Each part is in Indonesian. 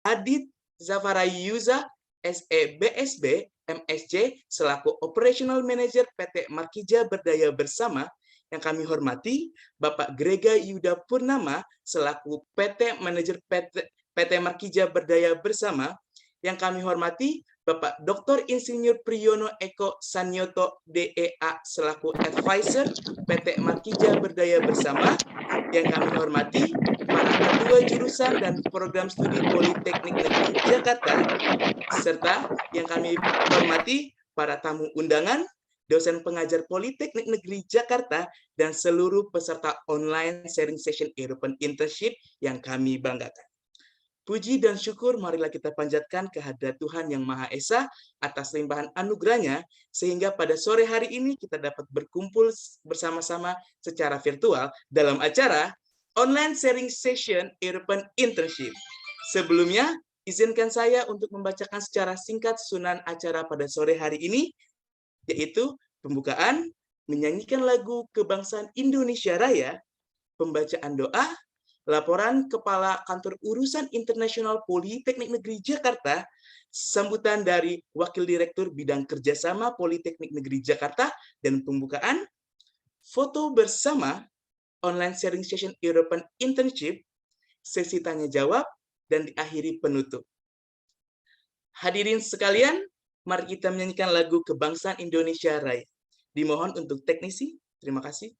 Adit Zafarayuza, SEBSB, MSc, selaku Operational Manager PT Markija Berdaya Bersama. Yang kami hormati Bapak Grega Yuda Purnama, selaku PT Manager PT Markija Berdaya Bersama. Yang kami hormati Bapak Dr. Insinyur Priyono Eko Sanyoto, DEA, selaku Advisor PT Markija Berdaya Bersama. Yang kami hormati para ketua jurusan dan program studi Politeknik Negeri Jakarta, serta yang kami hormati para tamu undangan, dosen pengajar Politeknik Negeri Jakarta, dan seluruh peserta online sharing session European Internship yang kami banggakan. Puji dan syukur marilah kita panjatkan kehadirat Tuhan Yang Maha Esa atas limpahan anugerahnya, sehingga pada sore hari ini kita dapat berkumpul bersama-sama secara virtual dalam acara Online Sharing Session European Internship. Sebelumnya, izinkan saya untuk membacakan secara singkat susunan acara pada sore hari ini, yaitu pembukaan, menyanyikan lagu Kebangsaan Indonesia Raya, pembacaan doa, laporan Kepala Kantor Urusan Internasional Politeknik Negeri Jakarta, sambutan dari Wakil Direktur Bidang Kerjasama Politeknik Negeri Jakarta, dan pembukaan, foto bersama, online sharing session European Internship, sesi tanya jawab, dan diakhiri penutup. Hadirin sekalian, mari kita menyanyikan lagu Kebangsaan Indonesia Raya. Dimohon untuk teknisi, terima kasih.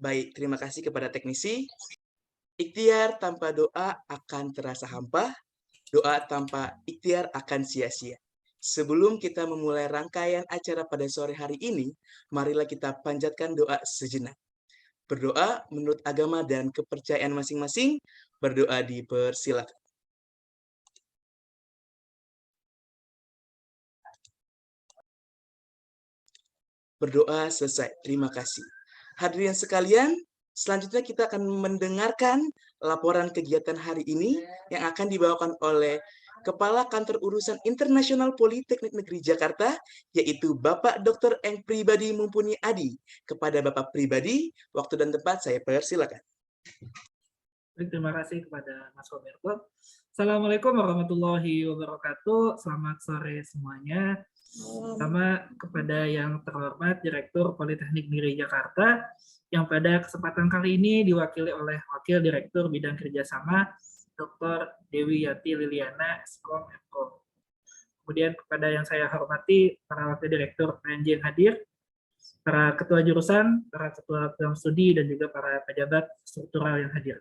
Baik, terima kasih kepada teknisi. Ikhtiar tanpa doa akan terasa hampa, doa tanpa ikhtiar akan sia-sia. Sebelum kita memulai rangkaian acara pada sore hari ini, marilah kita panjatkan doa sejenak. Berdoa menurut agama dan kepercayaan masing-masing, berdoa dipersilakan. Berdoa selesai, terima kasih. Hadirin sekalian, selanjutnya kita akan mendengarkan laporan kegiatan hari ini yang akan dibawakan oleh Kepala Kantor Urusan Internasional Politeknik Negeri Jakarta, yaitu Bapak Dr. Eng Pribadi Mumpuni Adi. Kepada Bapak Pribadi, waktu dan tempat saya persilakan. Terima kasih kepada Mas Roberto. Assalamualaikum warahmatullahi wabarakatuh. Selamat sore semuanya. Sama kepada yang terhormat Direktur Politeknik Negeri Jakarta, yang pada kesempatan kali ini diwakili oleh Wakil Direktur Bidang Kerjasama, Dr. Dewi Yati Liliana, Skom Mkom. Kemudian kepada yang saya hormati, para Wakil Direktur PNJ yang hadir, para Ketua Jurusan, para Ketua Program Studi, dan juga para pejabat struktural yang hadir.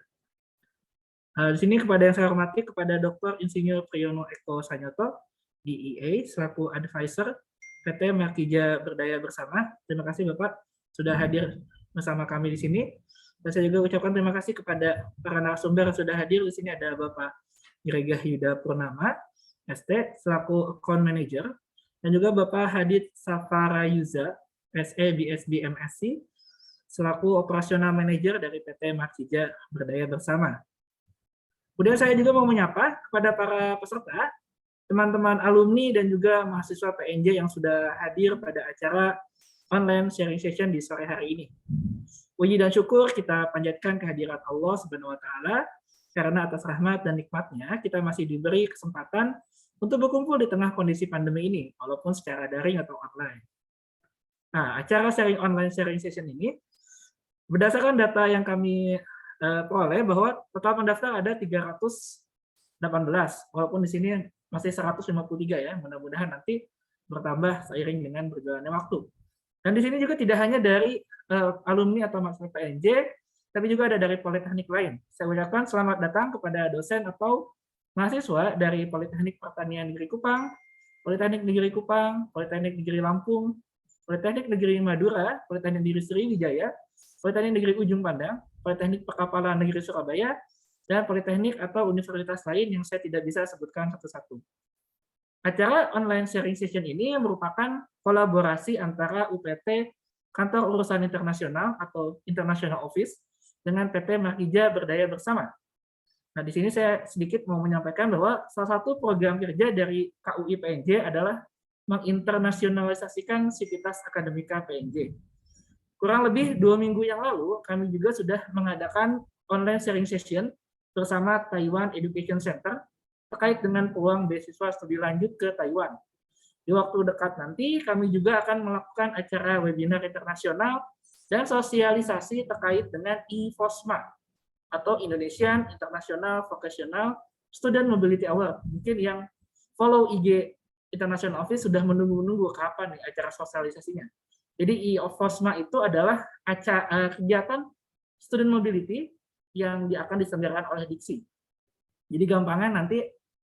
Di sini kepada yang saya hormati, kepada Dr. Insinyur Priyono Eko Sanyoto, DEA, selaku Advisor PT Markija Berdaya Bersama. Terima kasih Bapak sudah hadir bersama kami di sini. Dan saya juga ucapkan terima kasih kepada para narasumber yang sudah hadir. Di sini ada Bapak Grega Yuda Purnama, ST, selaku Account Manager, dan juga Bapak Hadid Safara Yuza, SE BSB MSc, selaku Operasional Manager dari PT Markija Berdaya Bersama. Kemudian saya juga mau menyapa kepada para peserta, teman-teman alumni dan juga mahasiswa PNJ yang sudah hadir pada acara online sharing session di sore hari ini. Puji dan syukur kita panjatkan kehadirat Allah Subhanahu wa taala karena atas rahmat dan nikmatnya kita masih diberi kesempatan untuk berkumpul di tengah kondisi pandemi ini walaupun secara daring atau online. Nah, acara sharing online sharing session ini berdasarkan data yang kami peroleh bahwa total pendaftar ada 318 walaupun di sini masih 153 ya. Mudah-mudahan nanti bertambah seiring dengan berjalannya waktu. Dan di sini juga tidak hanya dari alumni atau mahasiswa PNJ, tapi juga ada dari politeknik lain. Saya ucapkan selamat datang kepada dosen atau mahasiswa dari Politeknik Pertanian Negeri Kupang, Politeknik Negeri Kupang, Politeknik Negeri Lampung, Politeknik Negeri Madura, Politeknik Negeri Sriwijaya, Politeknik Negeri Ujung Pandang, Politeknik Perkapalan Negeri Surabaya, dan politeknik atau universitas lain yang saya tidak bisa sebutkan satu-satu. Acara online sharing session ini merupakan kolaborasi antara UPT Kantor Urusan Internasional atau International Office dengan PT Markija Berdaya Bersama. Nah, di sini saya sedikit mau menyampaikan bahwa salah satu program kerja dari KUI PNJ adalah menginternasionalisasikan sivitas akademika PNJ. Kurang lebih 2 minggu yang lalu, kami juga sudah mengadakan online sharing session bersama Taiwan Education Center terkait dengan peluang beasiswa studi lanjut ke Taiwan. Di waktu dekat nanti, kami juga akan melakukan acara webinar internasional dan sosialisasi terkait dengan IFOSMA atau Indonesian International Vocational Student Mobility Award. Mungkin yang follow IG International Office sudah menunggu-nunggu kapan nih acara sosialisasinya. Jadi IFOSMA itu adalah kegiatan student mobility yang akan diselenggarakan oleh Diksi. Jadi gampangnya nanti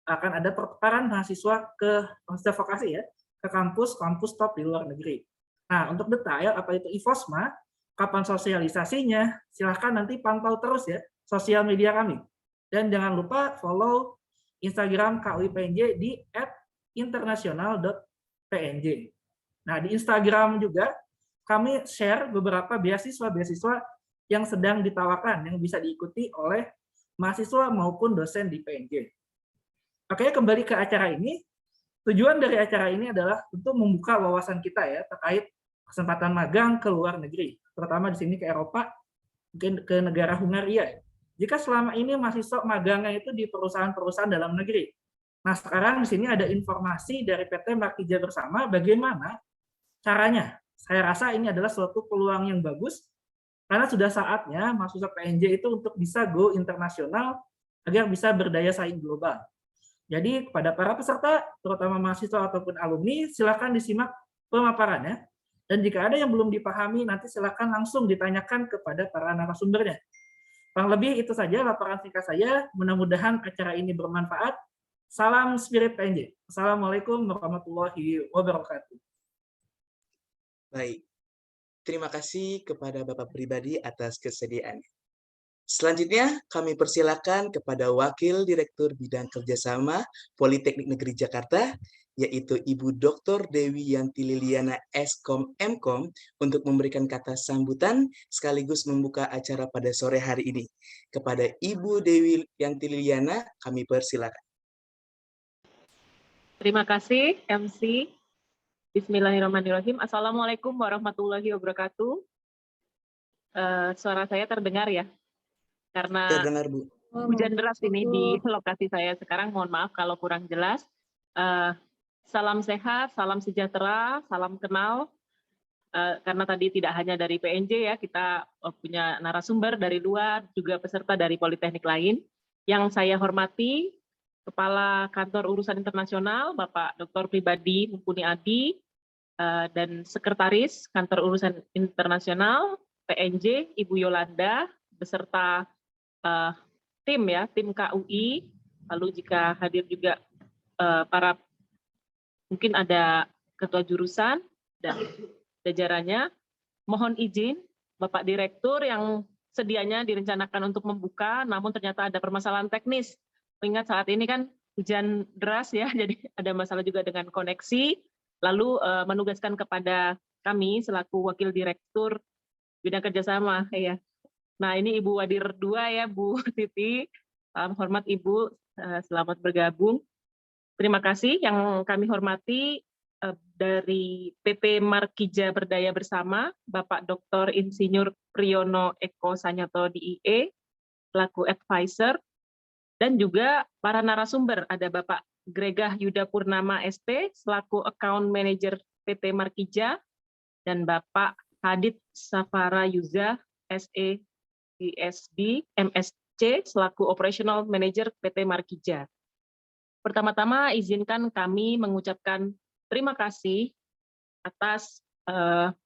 akan ada pertukaran mahasiswa ke mahasiswa vokasi ya, ke kampus top di luar negeri. Nah, untuk detail apa itu IFOSMA, kapan sosialisasinya, silahkan nanti pantau terus ya sosial media kami. Dan jangan lupa follow Instagram KUI PNJ di @international.pnj. Nah, di Instagram juga kami share beberapa beasiswa-beasiswa yang sedang ditawarkan, yang bisa diikuti oleh mahasiswa maupun dosen di PNJ. Oke, kembali ke acara ini. Tujuan dari acara ini adalah untuk membuka wawasan kita ya terkait kesempatan magang ke luar negeri, terutama di sini ke Eropa, mungkin ke negara Hungaria. Jika selama ini mahasiswa magangnya itu di perusahaan-perusahaan dalam negeri. Nah, sekarang di sini ada informasi dari PT Markija Bersama bagaimana caranya. Saya rasa ini adalah suatu peluang yang bagus karena sudah saatnya mahasiswa PNJ itu untuk bisa go internasional agar bisa berdaya saing global. Jadi kepada para peserta, terutama mahasiswa ataupun alumni, silakan disimak pemaparannya. Dan jika ada yang belum dipahami, nanti silakan langsung ditanyakan kepada para narasumbernya. Kurang lebih itu saja laporan singkat saya. Mudah-mudahan acara ini bermanfaat. Salam Spirit PNJ. Assalamualaikum warahmatullahi wabarakatuh. Baik, terima kasih kepada Bapak pribadi atas kesediaannya. Selanjutnya, kami persilakan kepada Wakil Direktur Bidang Kerjasama Politeknik Negeri Jakarta, yaitu Ibu Dr. Dewi Yanti Liliana Eskom Mkom, untuk memberikan kata sambutan sekaligus membuka acara pada sore hari ini. Kepada Ibu Dewi Yanti Liliana, kami persilakan. Terima kasih, MC. Bismillahirrahmanirrahim. Assalamualaikum warahmatullahi wabarakatuh. Suara saya terdengar ya? Karena terdengar, Bu. Hujan deras ini di lokasi saya sekarang. Mohon maaf kalau kurang jelas. Salam sehat, salam sejahtera, salam kenal. Karena tadi tidak hanya dari PNJ ya, kita punya narasumber dari luar, juga peserta dari politeknik lain. Yang saya hormati, Kepala Kantor Urusan Internasional, Bapak Dr. Pribadi Mumpuni Adi, dan Sekretaris Kantor Urusan Internasional, PNJ, Ibu Yolanda, beserta tim KUI, lalu jika hadir juga para mungkin ada Ketua Jurusan, dan jajarannya. Mohon izin Bapak Direktur yang sedianya direncanakan untuk membuka, namun ternyata ada permasalahan teknis. Mengingat saat ini kan hujan deras ya, jadi ada masalah juga dengan koneksi, lalu menugaskan kepada kami selaku Wakil Direktur Bidang Kerjasama. Ya. Nah ini Ibu Wadir 2 ya, Bu Titi. Salam hormat Ibu, selamat bergabung. Terima kasih yang kami hormati dari PP Markija Berdaya Bersama, Bapak Dr. Insinyur Priyono Eko Sanyoto DIE, selaku advisor, dan juga para narasumber, ada Bapak Gregah Yuda Purnama SP, selaku Account Manager PT Markija, dan Bapak Hadid Safara Yuza, SE, DSB, MSC, selaku Operational Manager PT Markija. Pertama-tama izinkan kami mengucapkan terima kasih atas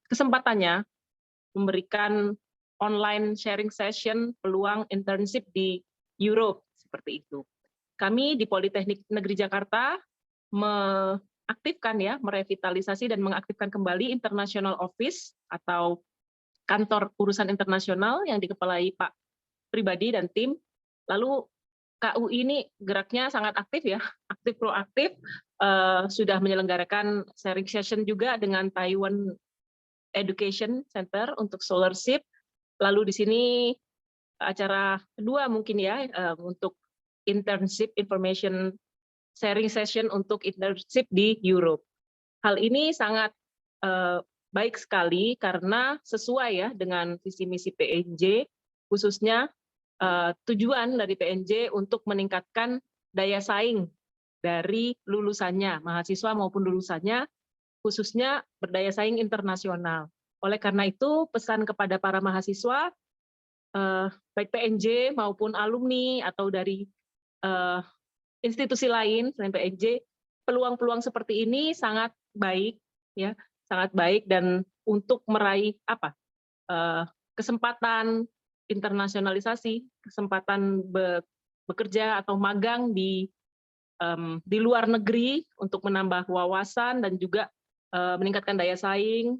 kesempatannya memberikan online sharing session peluang internship di Europe, seperti itu. Kami di Politeknik Negeri Jakarta merevitalisasi dan mengaktifkan kembali International Office atau kantor urusan internasional yang dikepalai Pak Pribadi dan tim. Lalu KUI ini geraknya sangat aktif ya, aktif proaktif, sudah menyelenggarakan sharing session juga dengan Taiwan Education Center untuk scholarship. Lalu di sini acara kedua mungkin ya, untuk internship information sharing session untuk internship di Europe. Hal ini sangat baik sekali karena sesuai ya dengan visi misi PNJ, khususnya tujuan dari PNJ untuk meningkatkan daya saing dari lulusannya, mahasiswa maupun lulusannya, khususnya berdaya saing internasional. Oleh karena itu, pesan kepada para mahasiswa, baik PNJ maupun alumni atau dari institusi lain selain PNJ, peluang-peluang seperti ini sangat baik, ya, sangat baik, dan untuk meraih kesempatan internasionalisasi, kesempatan bekerja atau magang di luar negeri untuk menambah wawasan dan juga meningkatkan daya saing,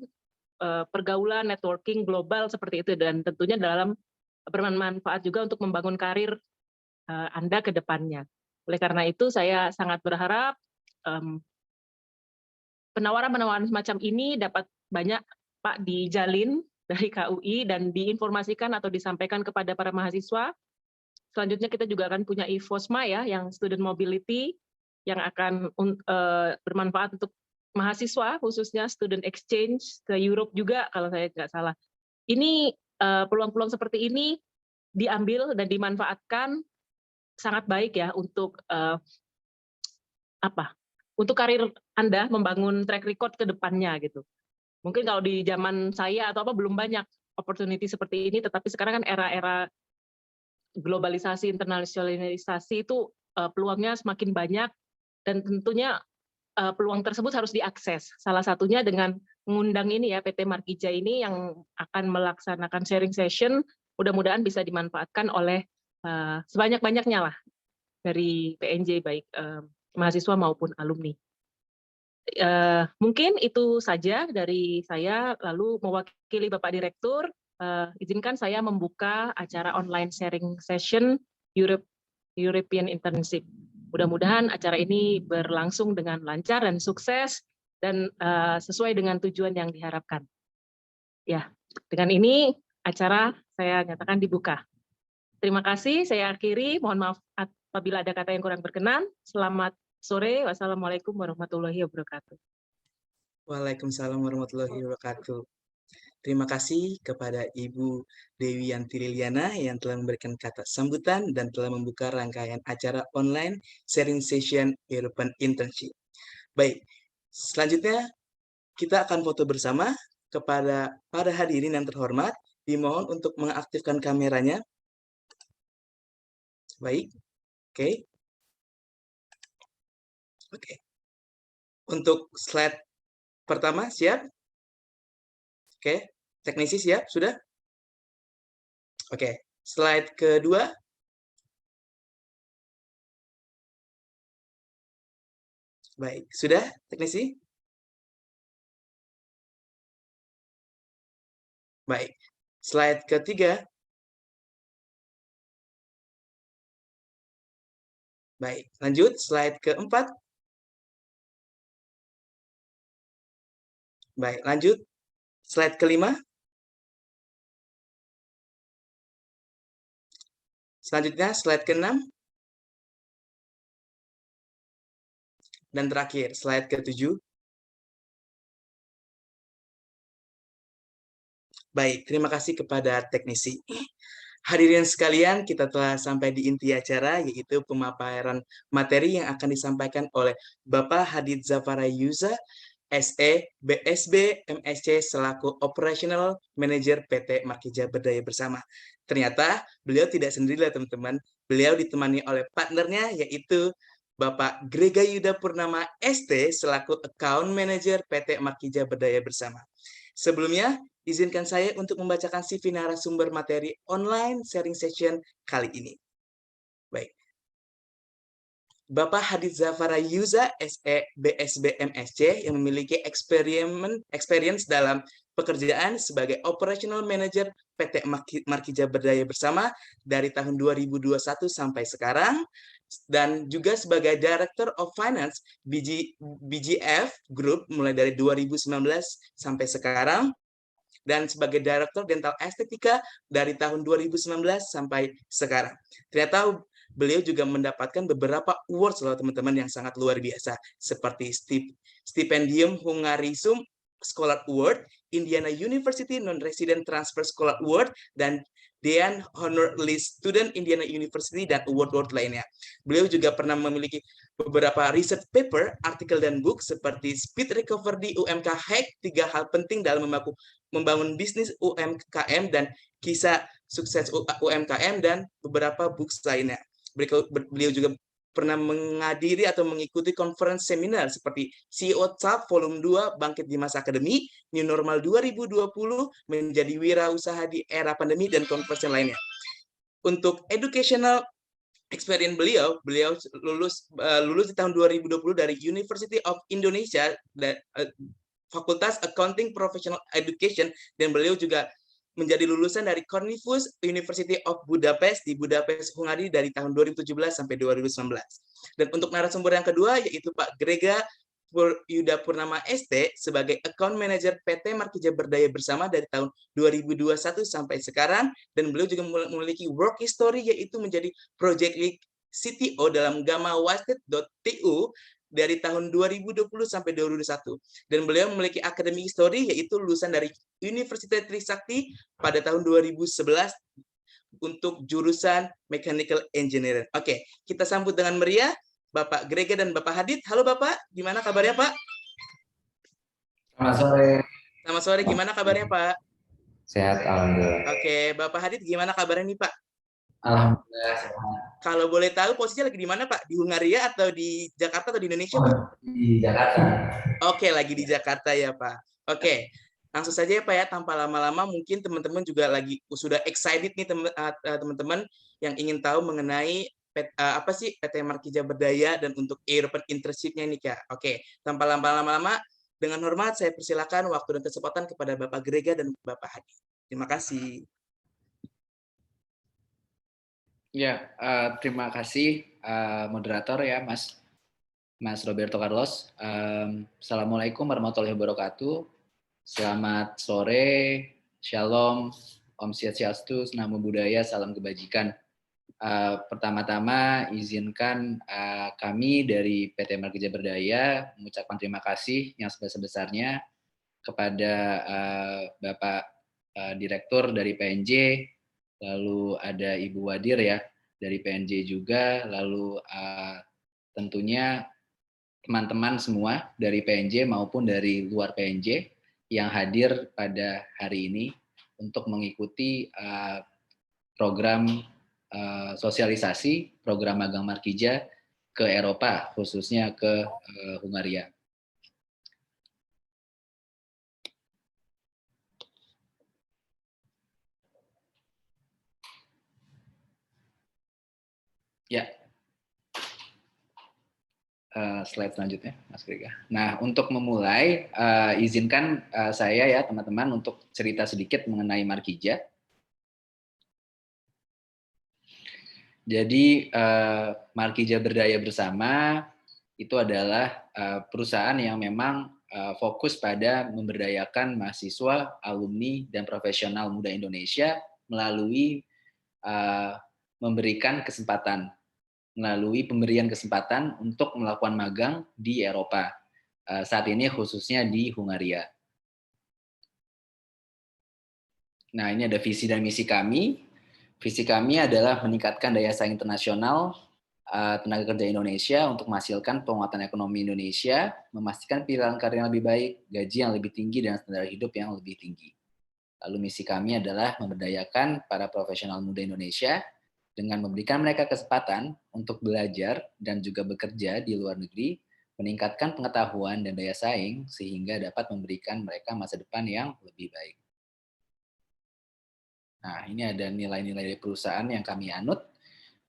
pergaulan, networking global seperti itu, dan tentunya dalam bermanfaat juga untuk membangun karir Anda ke depannya. Oleh karena itu saya sangat berharap penawaran-penawaran semacam ini dapat banyak Pak dijalin dari KUI dan diinformasikan atau disampaikan kepada para mahasiswa. Selanjutnya kita juga akan punya IFOSMA ya, yang student mobility, yang akan bermanfaat untuk mahasiswa, khususnya student exchange ke Europe juga kalau saya nggak salah. Ini peluang-peluang seperti ini diambil dan dimanfaatkan sangat baik ya untuk untuk karir Anda membangun track record ke depannya gitu. Mungkin kalau di zaman saya atau belum banyak opportunity seperti ini, tetapi sekarang kan era-era globalisasi, internasionalisasi itu peluangnya semakin banyak, dan tentunya peluang tersebut harus diakses. Salah satunya dengan mengundang ini ya, PT Markija ini yang akan melaksanakan sharing session, mudah-mudahan bisa dimanfaatkan oleh sebanyak-banyaknya lah dari PNJ, baik mahasiswa maupun alumni. Mungkin itu saja dari saya, lalu mewakili Bapak Direktur, izinkan saya membuka acara online sharing session European Internship. Mudah-mudahan acara ini berlangsung dengan lancar dan sukses, dan sesuai dengan tujuan yang diharapkan. Ya, dengan ini acara saya nyatakan dibuka. Terima kasih, saya akhiri. Mohon maaf apabila ada kata yang kurang berkenan. Selamat sore, wassalamualaikum warahmatullahi wabarakatuh. Waalaikumsalam warahmatullahi wabarakatuh. Terima kasih kepada Ibu Dewi Yanti Liliana yang telah memberikan kata sambutan dan telah membuka rangkaian acara online sharing session European Internship. Baik, selanjutnya kita akan foto bersama. Kepada para hadirin yang terhormat, dimohon untuk mengaktifkan kameranya. Baik, oke. Oke. Untuk slide pertama siap? Oke, teknisi siap? Sudah? Oke, slide kedua. Baik, sudah teknisi? Baik, slide ketiga. Baik, lanjut slide keempat. Baik, lanjut slide kelima. Selanjutnya slide keenam. Dan terakhir slide ketujuh. Baik, terima kasih kepada teknisi. Hadirin sekalian, kita telah sampai di inti acara, yaitu pemaparan materi yang akan disampaikan oleh Bapak Hadid Zafara Yuza, SE, BSB, MSc, selaku Operational Manager PT Markija Berdaya Bersama. Ternyata beliau tidak sendiri, teman-teman. Beliau ditemani oleh partnernya, yaitu Bapak Grega Yuda Purnama, ST, selaku Account Manager PT Markija Berdaya Bersama. Sebelumnya, izinkan saya untuk membacakan CV narasumber materi online sharing session kali ini. Baik. Bapak Hadid Zafara Yuza, SE, BSB, MSc, yang memiliki experience dalam pekerjaan sebagai Operational Manager PT Markija Berdaya Bersama dari tahun 2021 sampai sekarang, dan juga sebagai Director of Finance BGF Group mulai dari 2019 sampai sekarang, dan sebagai Director Dental Estetika dari tahun 2019 sampai sekarang. Ternyata beliau juga mendapatkan beberapa awards loh teman-teman yang sangat luar biasa, seperti Stipendium Hungarisum Scholar Award, Indiana University Non-Resident Transfer Scholar Award, dan Dean Honor List Student Indiana University, dan award-award lainnya. Beliau juga pernah memiliki beberapa research paper, artikel, dan book seperti Speed Recovery UMK Hack, 3 hal penting dalam membangun bisnis UMKM, dan kisah sukses UMKM, dan beberapa books lainnya. Beliau juga pernah menghadiri atau mengikuti conference seminar seperti CEO Talk Volume 2 Bangkit di Masa Akademi, New Normal 2020, Menjadi Wirausaha di Era Pandemi, dan conference yang lainnya. Untuk educational experience beliau lulus di tahun 2020 dari University of Indonesia, Fakultas Accounting Professional Education, dan beliau juga menjadi lulusan dari Corvinus University of Budapest di Budapest, Hungari dari tahun 2017 sampai 2019. Dan untuk narasumber yang kedua yaitu Pak Grega Yuda Purnama ST sebagai Account Manager PT Markija Berdaya Bersama dari tahun 2021 sampai sekarang, dan beliau juga memiliki work history yaitu menjadi Project Lead CTO dalam GammaWasted.tu dari tahun 2020 sampai 2021. Dan beliau memiliki academic history yaitu lulusan dari Universitas Trisakti pada tahun 2011 untuk jurusan Mechanical Engineering. Oke, kita sambut dengan meriah Bapak Grega dan Bapak Hadid. Halo Bapak, gimana kabarnya Pak? Selamat sore. Selamat sore, gimana kabarnya Pak? Sehat, alhamdulillah. Oke, Bapak Hadid gimana kabarnya nih Pak? Alhamdulillah sehat. Kalau boleh tahu posisinya lagi di mana Pak? Di Hungaria atau di Jakarta atau di Indonesia Pak? Di Jakarta. Oke, lagi di Jakarta ya Pak. Oke, langsung saja ya Pak ya, tanpa lama-lama mungkin teman-teman juga lagi sudah excited nih teman-teman yang ingin tahu mengenai apa sih PT Markija Berdaya dan untuk European Internship-nya nih Kak. Oke, tanpa lama-lama, dengan hormat saya persilakan waktu dan kesempatan kepada Bapak Grega dan Bapak Hadi. Terima kasih. Ya, terima kasih moderator ya Mas Roberto Carlos. Assalamualaikum warahmatullahi wabarakatuh. Selamat sore, Shalom, Om Swastiastu, Namo Buddhaya, salam kebajikan. Pertama-tama izinkan kami dari PT Markija Berdaya mengucapkan terima kasih yang sebesar-besarnya kepada Bapak Direktur dari PNJ, lalu ada Ibu Wadir ya dari PNJ juga, lalu tentunya teman-teman semua dari PNJ maupun dari luar PNJ yang hadir pada hari ini untuk mengikuti program sosialisasi program magang Markija ke Eropa, khususnya ke Hungaria. Ya, slide selanjutnya, Mas Grega. Nah, untuk memulai, izinkan saya ya teman-teman untuk cerita sedikit mengenai Markija. Jadi Markija Berdaya Bersama itu adalah perusahaan yang memang fokus pada memberdayakan mahasiswa, alumni, dan profesional muda Indonesia melalui memberikan kesempatan, melalui pemberian kesempatan untuk melakukan magang di Eropa. Saat ini khususnya di Hungaria. Nah, ini ada visi dan misi kami. Visi kami adalah meningkatkan daya saing internasional tenaga kerja Indonesia untuk menghasilkan penguatan ekonomi Indonesia, memastikan pilihan karir yang lebih baik, gaji yang lebih tinggi, dan standar hidup yang lebih tinggi. Lalu misi kami adalah memberdayakan para profesional muda Indonesia dengan memberikan mereka kesempatan untuk belajar dan juga bekerja di luar negeri, meningkatkan pengetahuan dan daya saing sehingga dapat memberikan mereka masa depan yang lebih baik. Nah, ini ada nilai-nilai dari perusahaan yang kami anut,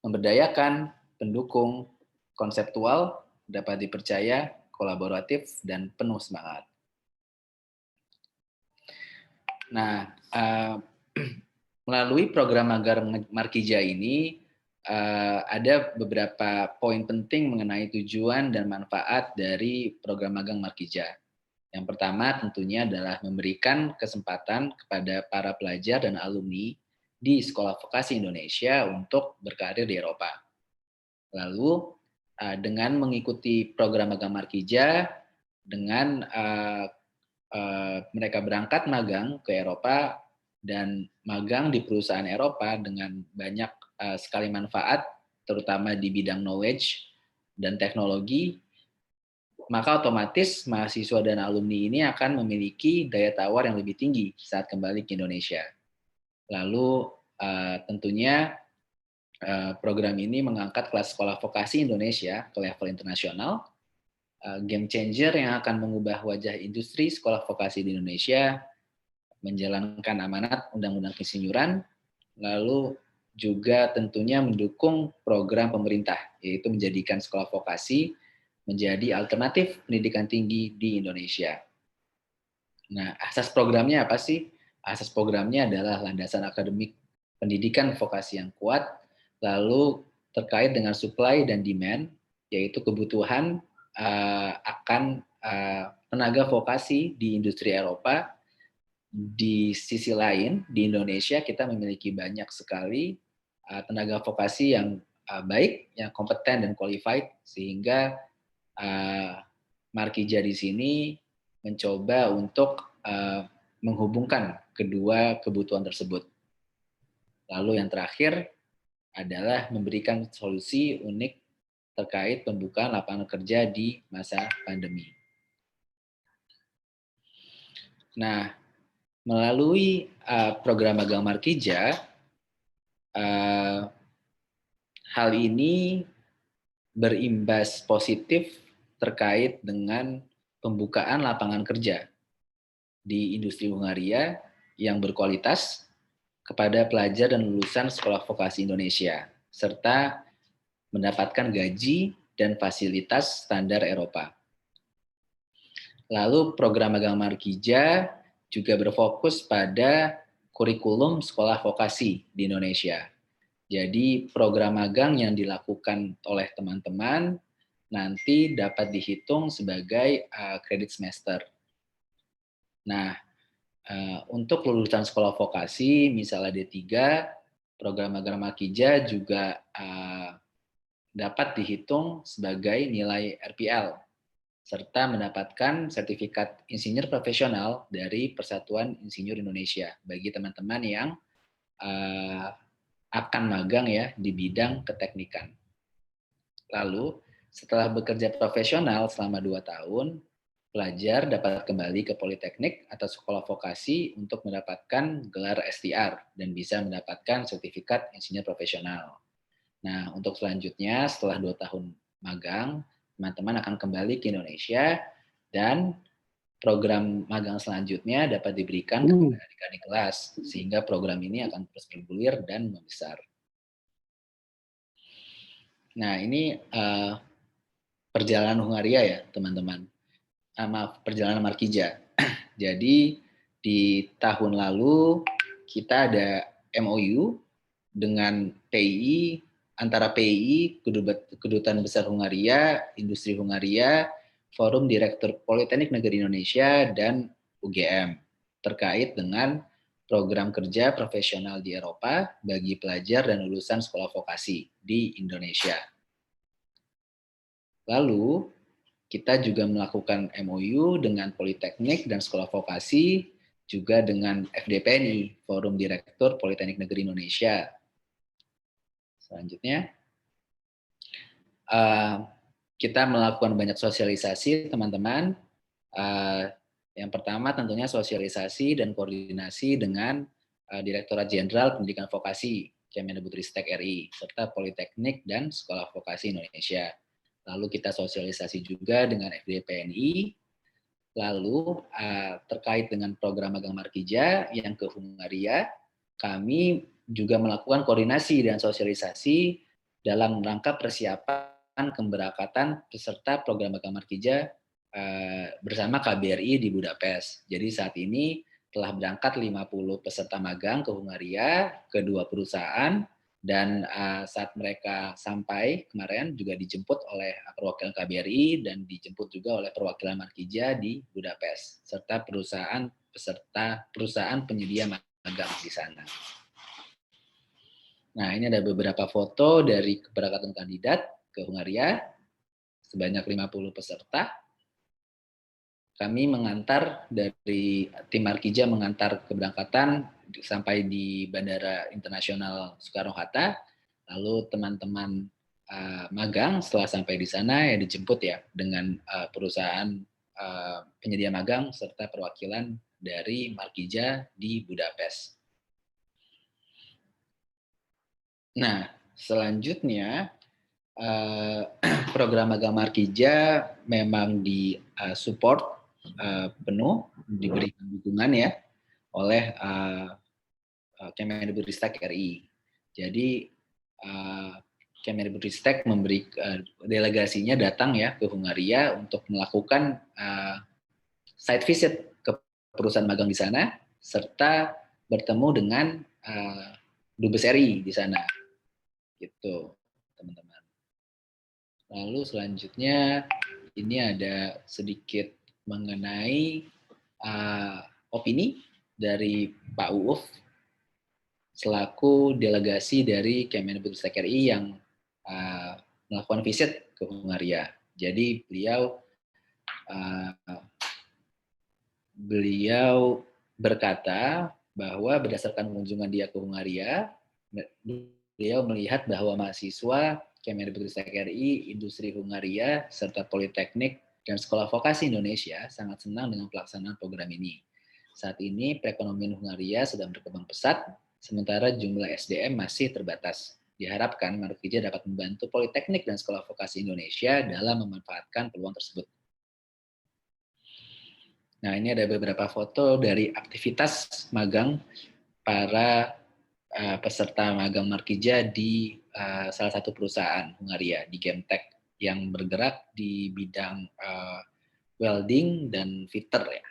memberdayakan, pendukung, konseptual, dapat dipercaya, kolaboratif, dan penuh semangat. Nah, melalui program magang Markija ini, ada beberapa poin penting mengenai tujuan dan manfaat dari program magang Markija. Yang pertama tentunya adalah memberikan kesempatan kepada para pelajar dan alumni di Sekolah Vokasi Indonesia untuk berkarir di Eropa. Lalu dengan mengikuti program magang Markija, dengan mereka berangkat magang ke Eropa dan magang di perusahaan Eropa dengan banyak sekali manfaat, terutama di bidang knowledge dan teknologi, maka otomatis mahasiswa dan alumni ini akan memiliki daya tawar yang lebih tinggi saat kembali ke Indonesia. Lalu tentunya program ini mengangkat kelas sekolah vokasi Indonesia ke level internasional, game changer yang akan mengubah wajah industri sekolah vokasi di Indonesia, menjalankan amanat Undang-Undang Keinsinyuran, lalu juga tentunya mendukung program pemerintah, yaitu menjadikan sekolah vokasi menjadi alternatif pendidikan tinggi di Indonesia. Nah, asas programnya apa sih? Asas programnya adalah landasan akademik pendidikan vokasi yang kuat, lalu terkait dengan supply dan demand, yaitu kebutuhan akan tenaga vokasi di industri Eropa. Di sisi lain, di Indonesia kita memiliki banyak sekali tenaga vokasi yang baik, yang kompeten dan qualified, sehingga Markija di sini mencoba untuk menghubungkan kedua kebutuhan tersebut. Lalu yang terakhir adalah memberikan solusi unik terkait pembukaan lapangan kerja di masa pandemi. Nah, melalui program magang Markija, hal ini berimbas positif terkait dengan pembukaan lapangan kerja di industri Hungaria yang berkualitas kepada pelajar dan lulusan sekolah vokasi Indonesia, serta mendapatkan gaji dan fasilitas standar Eropa. Lalu program magang Markija juga berfokus pada kurikulum sekolah vokasi di Indonesia. Jadi program magang yang dilakukan oleh teman-teman nanti dapat dihitung sebagai kredit semester. Nah, untuk lulusan sekolah vokasi, misalnya D3, program magang Markija juga dapat dihitung sebagai nilai RPL, serta mendapatkan sertifikat insinyur profesional dari Persatuan Insinyur Indonesia bagi teman-teman yang akan magang ya di bidang keteknikan. Lalu, setelah bekerja profesional selama 2 tahun, pelajar dapat kembali ke politeknik atau sekolah vokasi untuk mendapatkan gelar STR dan bisa mendapatkan sertifikat insinyur profesional. Nah, untuk selanjutnya setelah 2 tahun magang, teman-teman akan kembali ke Indonesia dan program magang selanjutnya dapat diberikan kepada adik-adik kelas sehingga program ini akan terus bergulir dan membesar. Nah, ini perjalanan Hungaria ya, teman-teman. Maaf, perjalanan Markija. Jadi di tahun lalu kita ada MOU dengan PII, antara PII, Kedutaan Besar Hungaria, Industri Hungaria, Forum Direktur Politeknik Negeri Indonesia, dan UGM terkait dengan program kerja profesional di Eropa bagi pelajar dan lulusan sekolah vokasi di Indonesia. Lalu, kita juga melakukan MOU dengan Politeknik dan sekolah vokasi, juga dengan FDPNI, Forum Direktur Politeknik Negeri Indonesia. Selanjutnya, kita melakukan banyak sosialisasi, teman-teman. Yang pertama tentunya sosialisasi dan koordinasi dengan Direktorat Jenderal Pendidikan Vokasi, Kemendikbudristek RI, serta Politeknik dan Sekolah Vokasi Indonesia. Lalu kita sosialisasi juga dengan FDPNI. Lalu terkait dengan program magang Markija yang ke Hungaria, kami juga melakukan koordinasi dan sosialisasi dalam rangka persiapan keberangkatan peserta program magang Markija bersama KBRI di Budapest. Jadi saat ini telah berangkat 50 peserta magang ke Hungaria, ke 2 perusahaan, dan saat mereka sampai kemarin juga dijemput oleh perwakilan KBRI dan dijemput juga oleh perwakilan Markija di Budapest, serta perusahaan penyedia magang di sana. Nah, ini ada beberapa foto dari keberangkatan kandidat ke Hungaria, sebanyak 50 peserta. Kami mengantar dari tim Markija mengantar keberangkatan sampai di Bandara Internasional Soekarno-Hatta, lalu teman-teman magang setelah sampai di sana ya dijemput ya dengan perusahaan penyedia magang serta perwakilan dari Markija di Budapest. Nah, selanjutnya program magang Markija memang disupport penuh, diberikan dukungan ya oleh Kemendikbudristek RI. Jadi Kemendikbudristek memberi delegasinya datang ya ke Hungaria untuk melakukan site visit ke perusahaan magang di sana serta bertemu dengan Dubes RI di sana. Gitu, teman-teman. Lalu selanjutnya ini ada sedikit mengenai opini dari Pak Uuf selaku delegasi dari Kemendikbudristek RI yang melakukan visit ke Hungaria. Jadi beliau berkata bahwa berdasarkan kunjungan dia ke Hungaria, beliau melihat bahwa mahasiswa Kemendikbudristek RI, Industri Hungaria, serta Politeknik dan Sekolah Vokasi Indonesia sangat senang dengan pelaksanaan program ini. Saat ini perekonomian Hungaria sedang berkembang pesat, sementara jumlah SDM masih terbatas. Diharapkan Markija dapat membantu Politeknik dan Sekolah Vokasi Indonesia dalam memanfaatkan peluang tersebut. Nah, ini ada beberapa foto dari aktivitas magang para peserta magang Markija di salah satu perusahaan Hungaria, di Gemtek, yang bergerak di bidang welding dan fitter ya.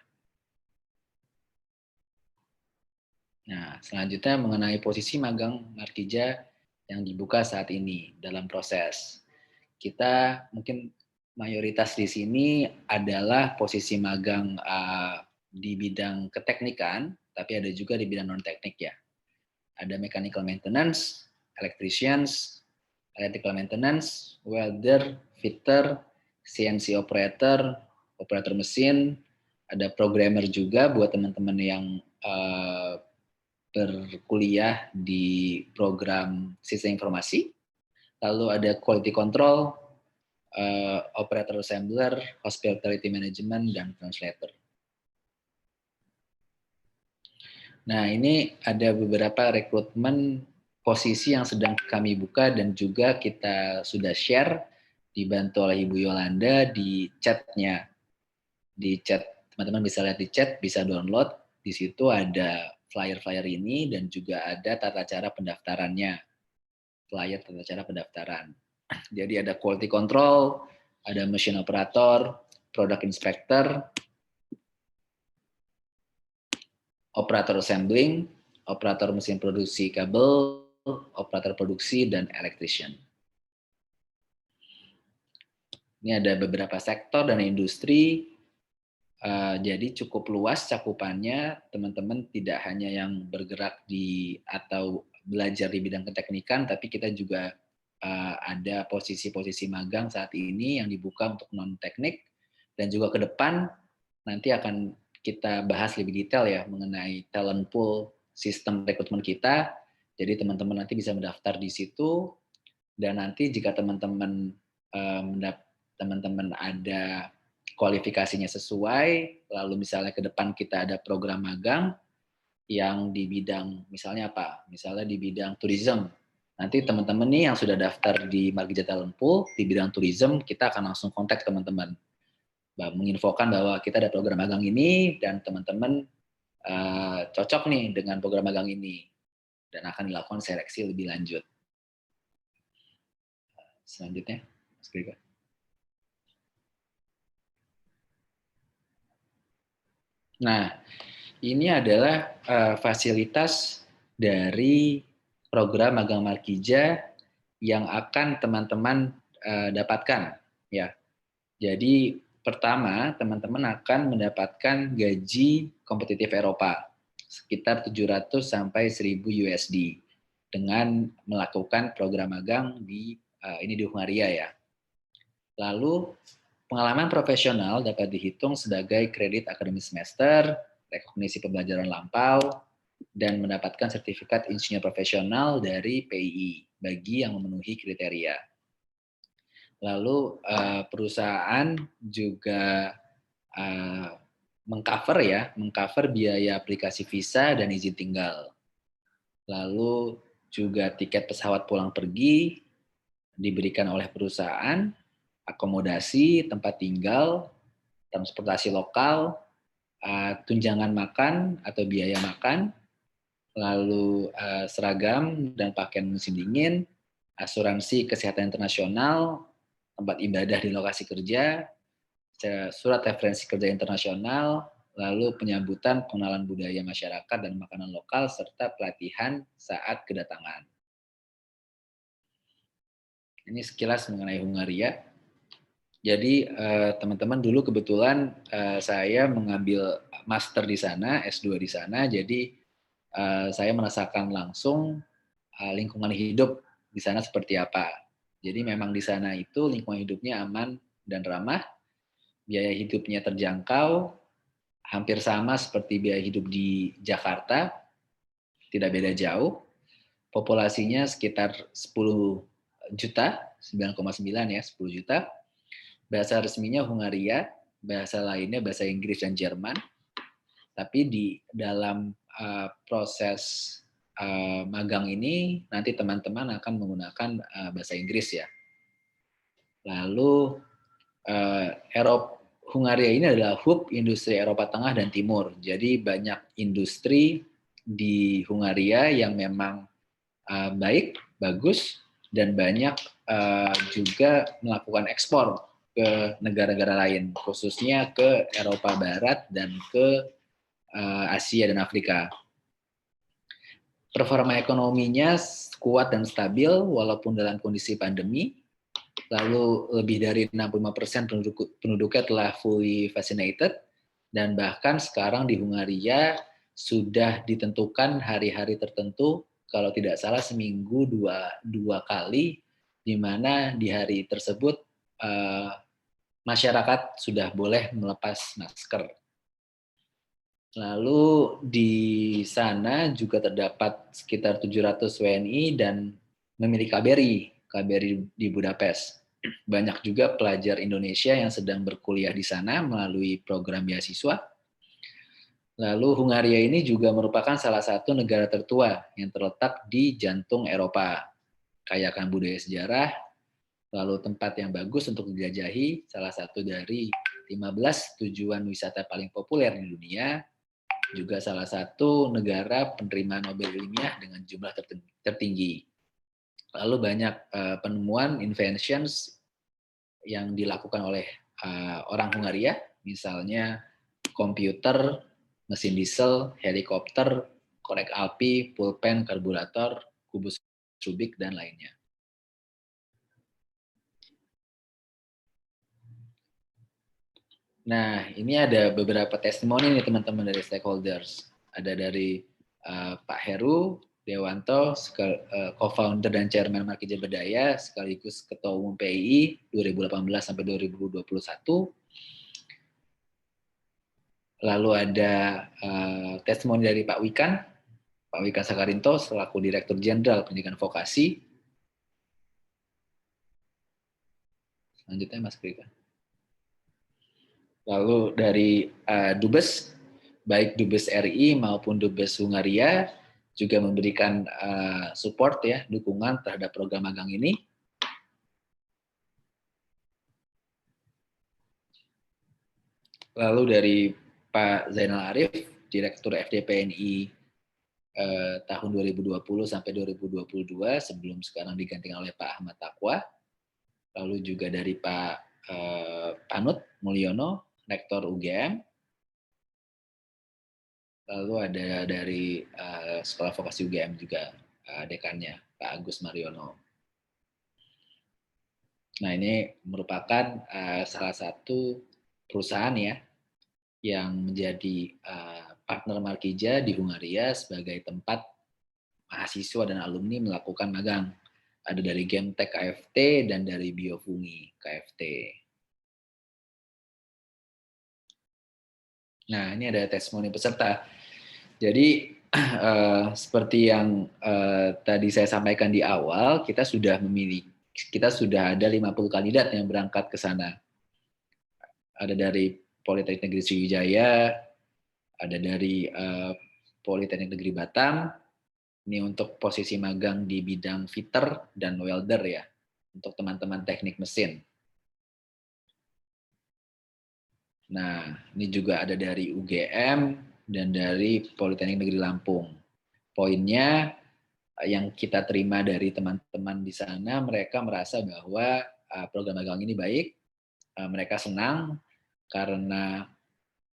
Nah, selanjutnya mengenai posisi magang Markija yang dibuka saat ini dalam proses. Kita mungkin mayoritas di sini adalah posisi magang di bidang keteknikan, tapi ada juga di bidang non-teknik ya. Ada mechanical maintenance, electricians, electrical maintenance, welder, fitter, CNC operator, operator mesin, ada programmer juga buat teman-teman yang berkuliah di program sistem informasi. Lalu ada quality control, operator assembler, hospitality management, dan translator. Nah, ini ada beberapa rekrutmen posisi yang sedang kami buka dan juga kita sudah share, dibantu oleh Ibu Yolanda di chatnya. Di chat, teman-teman bisa lihat di chat, bisa download. Di situ ada flyer-flyer ini dan juga ada tata cara pendaftarannya. Flyer tata cara pendaftaran. Jadi ada quality control, ada machine operator, product inspector, operator assembling, operator mesin produksi kabel, operator produksi, dan electrician. Ini ada beberapa sektor dan industri, jadi cukup luas cakupannya. Teman-teman tidak hanya yang bergerak di atau belajar di bidang keteknikan, tapi kita juga ada posisi-posisi magang saat ini yang dibuka untuk non-teknik, dan juga ke depan nanti akan kita bahas lebih detail ya mengenai talent pool sistem rekrutmen kita. Jadi teman-teman nanti bisa mendaftar di situ, dan nanti jika teman-teman ada kualifikasinya sesuai, lalu misalnya ke depan kita ada program magang yang di bidang misalnya apa? Misalnya di bidang tourism. Nanti teman-teman nih yang sudah daftar di Markija Talent Pool di bidang tourism, kita akan langsung kontak teman-teman, menginfokan bahwa kita ada program magang ini dan teman-teman cocok nih dengan program magang ini, dan akan dilakukan seleksi lebih lanjut. Selanjutnya, Mas Grega. Nah, ini adalah fasilitas dari program magang Markija yang akan teman-teman dapatkan, ya. Jadi pertama, teman-teman akan mendapatkan gaji kompetitif Eropa sekitar 700 sampai 1000 USD dengan melakukan program magang di Hungaria ya. Lalu pengalaman profesional dapat dihitung sebagai kredit akademik semester, rekognisi pembelajaran lampau, dan mendapatkan sertifikat insinyur profesional dari PII bagi yang memenuhi kriteria. Lalu perusahaan juga mengcover biaya aplikasi visa dan izin tinggal. Lalu juga tiket pesawat pulang pergi diberikan oleh perusahaan, akomodasi, tempat tinggal, transportasi lokal, tunjangan makan atau biaya makan, lalu seragam dan pakaian musim dingin, asuransi kesehatan internasional, tempat ibadah di lokasi kerja, surat referensi kerja internasional, lalu penyambutan pengenalan budaya masyarakat dan makanan lokal, serta pelatihan saat kedatangan. Ini sekilas mengenai Hungaria. Jadi teman-teman dulu kebetulan saya mengambil master di sana, S2 di sana, jadi saya merasakan langsung lingkungan hidup di sana seperti apa. Jadi memang di sana itu lingkungan hidupnya aman dan ramah, biaya hidupnya terjangkau, hampir sama seperti biaya hidup di Jakarta, tidak beda jauh. Populasinya sekitar 10 juta, 9,9 ya, 10 juta. Bahasa resminya Hungaria, bahasa lainnya bahasa Inggris dan Jerman. Tapi di dalam proses magang ini nanti teman-teman akan menggunakan bahasa Inggris ya. Lalu Hungaria ini adalah hub industri Eropa Tengah dan Timur. Jadi banyak industri di Hungaria yang memang baik, bagus, dan banyak juga melakukan ekspor ke negara-negara lain, khususnya ke Eropa Barat dan ke Asia dan Afrika. Performa ekonominya kuat dan stabil walaupun dalam kondisi pandemi. Lalu lebih dari 65% penduduknya telah fully vaccinated, dan bahkan sekarang di Hungaria sudah ditentukan hari-hari tertentu, kalau tidak salah seminggu dua kali, di mana di hari tersebut masyarakat sudah boleh melepas masker. Lalu di sana juga terdapat sekitar 700 WNI dan memiliki KBRI di Budapest. Banyak juga pelajar Indonesia yang sedang berkuliah di sana melalui program beasiswa. Lalu Hungaria ini juga merupakan salah satu negara tertua yang terletak di jantung Eropa. Kaya akan budaya sejarah, lalu tempat yang bagus untuk dijajahi, salah satu dari 15 tujuan wisata paling populer di dunia, juga salah satu negara penerima Nobel ilmiah dengan jumlah tertinggi. Lalu banyak penemuan, inventions yang dilakukan oleh orang Hungaria, misalnya komputer, mesin diesel, helikopter, korek api, pulpen, karburator, kubus Rubik, dan lainnya. Nah, ini ada beberapa testimoni nih teman-teman dari stakeholders. Ada dari Pak Heru Dewanto, co-founder dan chairman Markija Berdaya, sekaligus ketua umum PII 2018 sampai 2021. Lalu ada testimoni dari Pak Wikan Sakarinto, selaku Direktur Jenderal Pendidikan Vokasi. Selanjutnya Mas Krika. Lalu dari Dubes, baik Dubes RI maupun Dubes Hungaria juga memberikan support ya, dukungan terhadap program magang ini. Lalu dari Pak Zainal Arif, Direktur FDPNI tahun 2020 sampai 2022 sebelum sekarang digantikan oleh Pak Ahmad Taqwa. Lalu juga dari Pak Panut Mulyono, Rektor UGM. Lalu ada dari Sekolah Vokasi UGM juga dekannya, Pak Agus Mariono. Nah, ini merupakan salah satu perusahaan ya yang menjadi partner Markija di Hungaria sebagai tempat mahasiswa dan alumni melakukan magang. Ada dari Gemtek KFT dan dari Biofungi KFT. Nah, ini ada testimoni peserta. Jadi seperti yang tadi saya sampaikan di awal, kita sudah ada 50 kandidat yang berangkat ke sana. Ada dari Politeknik Negeri Sriwijaya, ada dari Politeknik Negeri Batam. Ini untuk posisi magang di bidang fitter dan welder ya, untuk teman-teman teknik mesin. Nah, ini juga ada dari UGM dan dari Politeknik Negeri Lampung. Poinnya yang kita terima dari teman-teman di sana, mereka merasa bahwa program magang ini baik, mereka senang karena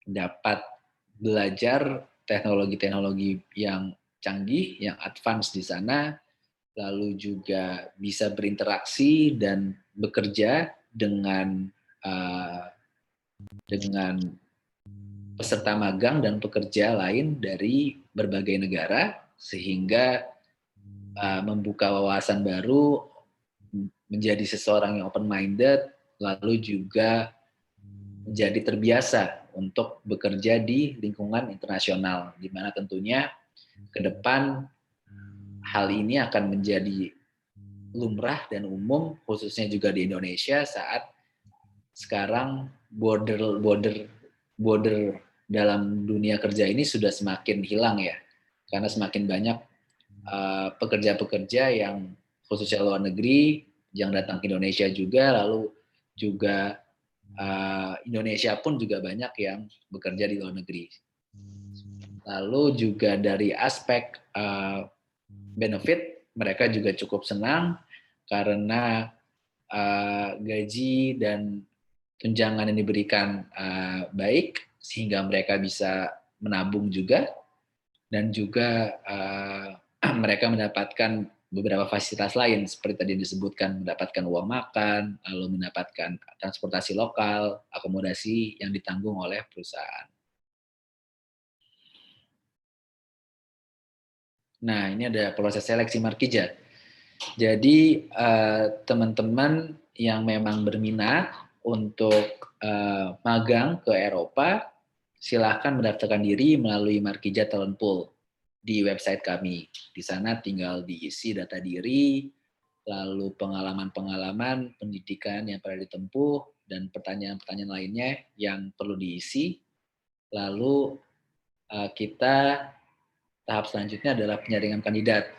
dapat belajar teknologi-teknologi yang canggih, yang advance di sana, lalu juga bisa berinteraksi dan bekerja dengan peserta magang dan pekerja lain dari berbagai negara, sehingga membuka wawasan baru, menjadi seseorang yang open-minded, lalu juga menjadi terbiasa untuk bekerja di lingkungan internasional, di mana tentunya ke depan hal ini akan menjadi lumrah dan umum, khususnya juga di Indonesia saat sekarang border dalam dunia kerja ini sudah semakin hilang ya, karena semakin banyak pekerja-pekerja yang khususnya luar negeri yang datang ke Indonesia juga, lalu juga Indonesia pun juga banyak yang bekerja di luar negeri. Lalu juga dari aspek benefit, mereka juga cukup senang karena gaji dan tunjangan yang diberikan baik, sehingga mereka bisa menabung juga, dan juga mereka mendapatkan beberapa fasilitas lain seperti tadi disebutkan, mendapatkan uang makan, lalu mendapatkan transportasi lokal, akomodasi yang ditanggung oleh perusahaan. Nah, ini ada proses seleksi Markija. Jadi teman-teman yang memang berminat untuk magang ke Eropa, silakan mendaftarkan diri melalui Markija Talent Pool di website kami. Di sana tinggal diisi data diri, lalu pengalaman-pengalaman pendidikan yang pernah ditempuh, dan pertanyaan-pertanyaan lainnya yang perlu diisi. Lalu kita tahap selanjutnya adalah penyaringan kandidat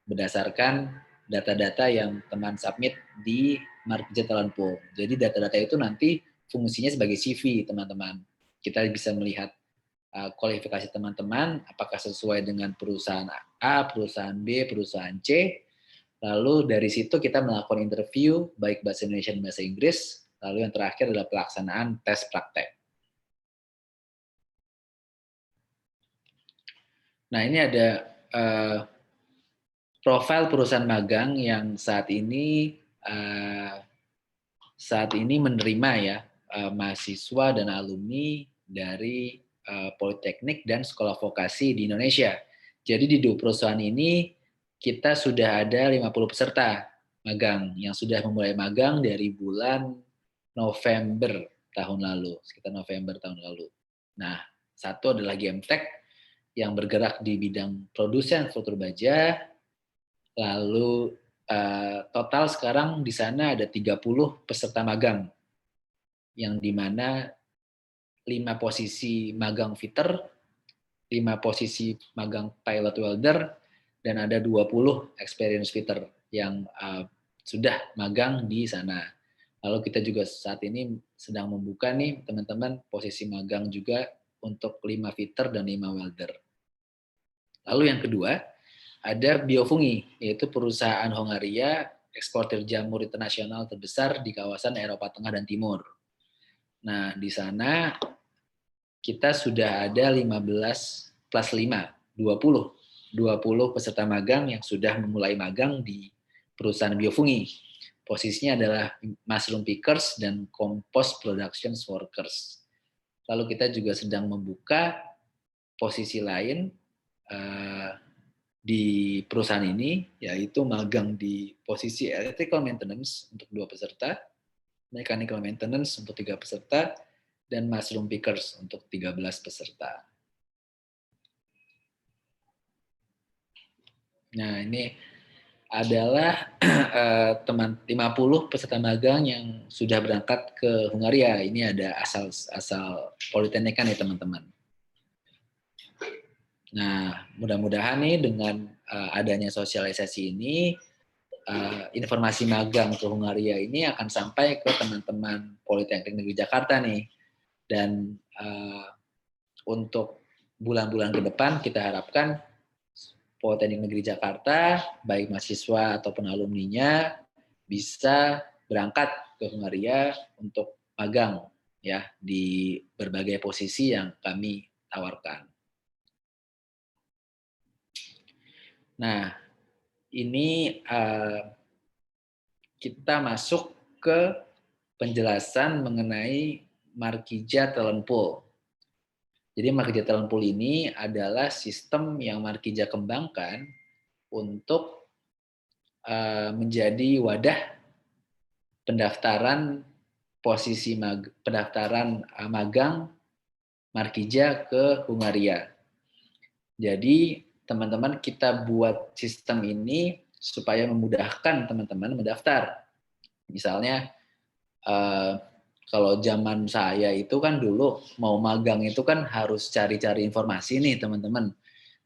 berdasarkan data-data yang teman submit di Markija Talent Pool. Jadi data-data itu nanti fungsinya sebagai CV teman-teman. Kita bisa melihat kualifikasi teman-teman, apakah sesuai dengan perusahaan A, perusahaan B, perusahaan C, Lalu dari situ kita melakukan interview baik bahasa Indonesia dan bahasa Inggris. Lalu yang terakhir adalah pelaksanaan tes praktek. Nah, ini ada profil perusahaan magang yang saat ini menerima ya mahasiswa dan alumni dari politeknik dan sekolah vokasi di Indonesia. Jadi di 2 perusahaan ini kita sudah ada 50 peserta magang yang sudah memulai magang dari bulan November tahun lalu, sekitar November tahun lalu. Nah, satu adalah Gemtek yang bergerak di bidang produsen struktur baja. Lalu total sekarang di sana ada 30 peserta magang, yang dimana 5 posisi magang fitter, 5 posisi magang pilot welder, dan ada 20 experience fitter yang sudah magang di sana. Lalu kita juga saat ini sedang membuka nih teman-teman posisi magang juga untuk 5 fitter dan 5 welder. Lalu yang kedua, ada Biofungi, yaitu perusahaan Hongaria, eksportir jamur internasional terbesar di kawasan Eropa Tengah dan Timur. Nah, di sana kita sudah ada 15 plus 5, 20 peserta magang yang sudah memulai magang di perusahaan Biofungi. Posisinya adalah mushroom pickers dan compost production workers. Lalu kita juga sedang membuka posisi lain di perusahaan ini, yaitu magang di posisi electrical maintenance untuk 2 peserta, mechanical maintenance untuk 3 peserta, dan mushroom pickers untuk 13 peserta. Nah, ini adalah 50 peserta magang yang sudah berangkat ke Hungaria. Ini ada asal Politeknik kan ya teman-teman. Nah, mudah-mudahan nih dengan adanya sosialisasi ini, informasi magang ke Hungaria ini akan sampai ke teman-teman Politeknik Negeri Jakarta nih. Dan untuk bulan-bulan ke depan kita harapkan Politeknik Negeri Jakarta, baik mahasiswa ataupun alumninya, bisa berangkat ke Hungaria untuk magang ya di berbagai posisi yang kami tawarkan. Nah, ini kita masuk ke penjelasan mengenai Markija Talent Pool. Jadi Markija Talent Pool ini adalah sistem yang Markija kembangkan untuk menjadi wadah pendaftaran magang Markija ke Hungaria. Jadi teman-teman kita buat sistem ini supaya memudahkan teman-teman mendaftar. Misalnya kalau zaman saya itu kan dulu mau magang itu kan harus cari-cari informasi nih teman-teman.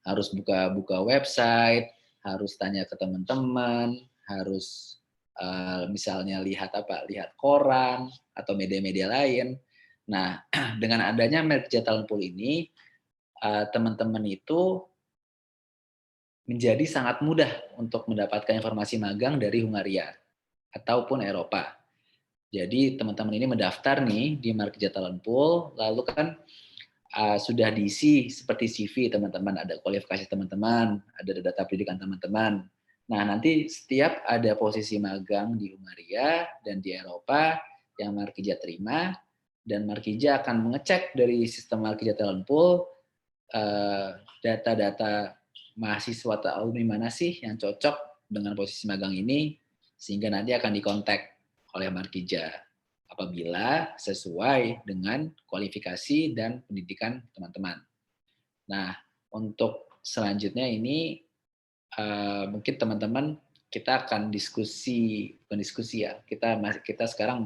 Harus buka website, harus tanya ke teman-teman, harus misalnya lihat koran atau media-media lain. Nah, dengan adanya Markija Talent Pool ini, teman-teman itu menjadi sangat mudah untuk mendapatkan informasi magang dari Hungaria ataupun Eropa. Jadi teman-teman ini mendaftar nih di Markija Talent Pool, lalu kan sudah diisi seperti CV teman-teman, ada kualifikasi teman-teman, ada data pendidikan teman-teman. Nah, nanti setiap ada posisi magang di Hungaria dan di Eropa yang Markija terima, dan Markija akan mengecek dari sistem Markija Talent Pool data-data mahasiswa atau alumni mana sih yang cocok dengan posisi magang ini, sehingga nanti akan dikontak oleh Markija apabila sesuai dengan kualifikasi dan pendidikan teman-teman. Nah, untuk selanjutnya ini mungkin teman-teman kita akan bukan diskusi ya. Kita sekarang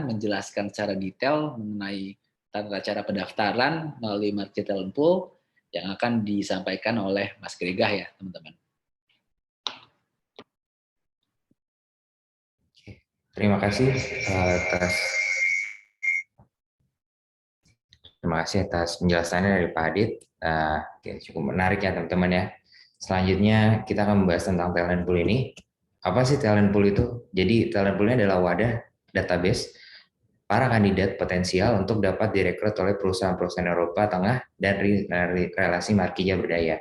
menjelaskan secara detail mengenai tata cara pendaftaran melalui Markija Talent Pool yang akan disampaikan oleh Mas Gregah ya, teman-teman. Terima kasih atas penjelasannya dari Pak Adit. Cukup menarik ya teman-teman ya. Selanjutnya kita akan membahas tentang talent pool ini. Apa sih talent pool itu? Jadi talent pool ini adalah wadah database para kandidat potensial untuk dapat direkrut oleh perusahaan-perusahaan Eropa Tengah dan relasi markija berdaya.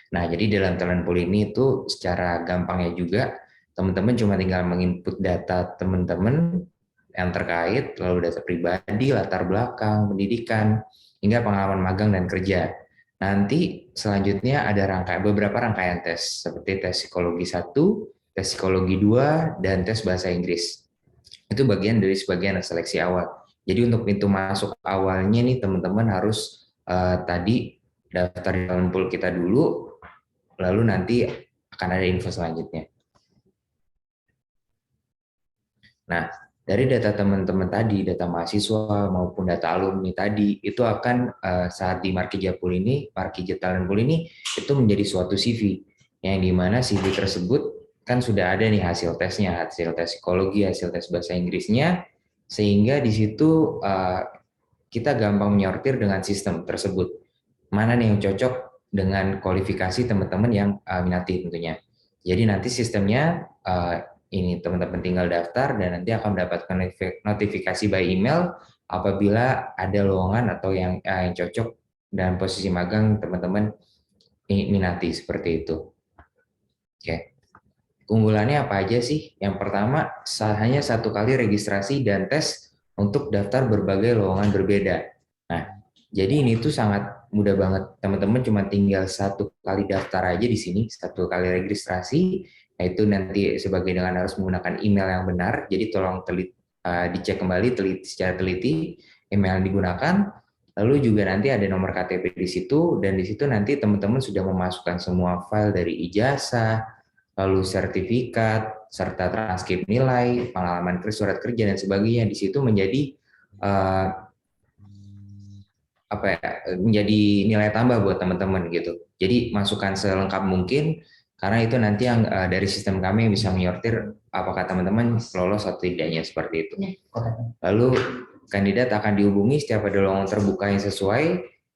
Nah, jadi dalam talent pool ini itu secara gampangnya juga teman-teman cuma tinggal menginput data teman-teman yang terkait, lalu data pribadi, latar belakang, pendidikan, hingga pengalaman magang dan kerja. Nanti selanjutnya ada beberapa rangkaian tes, seperti tes psikologi 1, tes psikologi 2, dan tes bahasa Inggris. Itu bagian dari sebagian seleksi awal. Jadi untuk pintu masuk awalnya nih teman-teman harus tadi daftar di talent pool kita dulu, lalu nanti akan ada info selanjutnya. Nah, dari data teman-teman tadi, data mahasiswa maupun data alumni tadi, itu akan saat di Markija Pool ini, Markija Talent Pool ini, itu menjadi suatu CV, yang dimana CV tersebut kan sudah ada nih hasil tesnya, hasil tes psikologi, hasil tes bahasa Inggrisnya, sehingga di situ kita gampang menyortir dengan sistem tersebut. Mana nih yang cocok dengan kualifikasi teman-teman yang minati tentunya. Jadi nanti sistemnya ini teman-teman tinggal daftar dan nanti akan mendapatkan notifikasi by email apabila ada lowongan atau yang cocok dan posisi magang teman-teman minati seperti itu. Oke. Keunggulannya apa aja sih? Yang pertama, hanya 1 kali registrasi dan tes untuk daftar berbagai lowongan berbeda. Nah, jadi ini tuh sangat mudah banget. Teman-teman cuma tinggal 1 kali daftar aja di sini, 1 kali registrasi. Nah, itu nanti sebagai dengan harus menggunakan email yang benar. Jadi tolong dicek kembali secara teliti email yang digunakan. Lalu juga nanti ada nomor KTP di situ, dan di situ nanti teman-teman sudah memasukkan semua file dari ijazah, lalu sertifikat, serta transkrip nilai, pengalaman kerja, surat kerja, dan sebagainya. Di situ menjadi menjadi nilai tambah buat teman-teman gitu. Jadi masukkan selengkap mungkin, karena itu nanti yang dari sistem kami yang bisa menyortir apakah teman-teman lolos atau tidaknya seperti itu. Lalu kandidat akan dihubungi setiap ada lowongan terbuka yang sesuai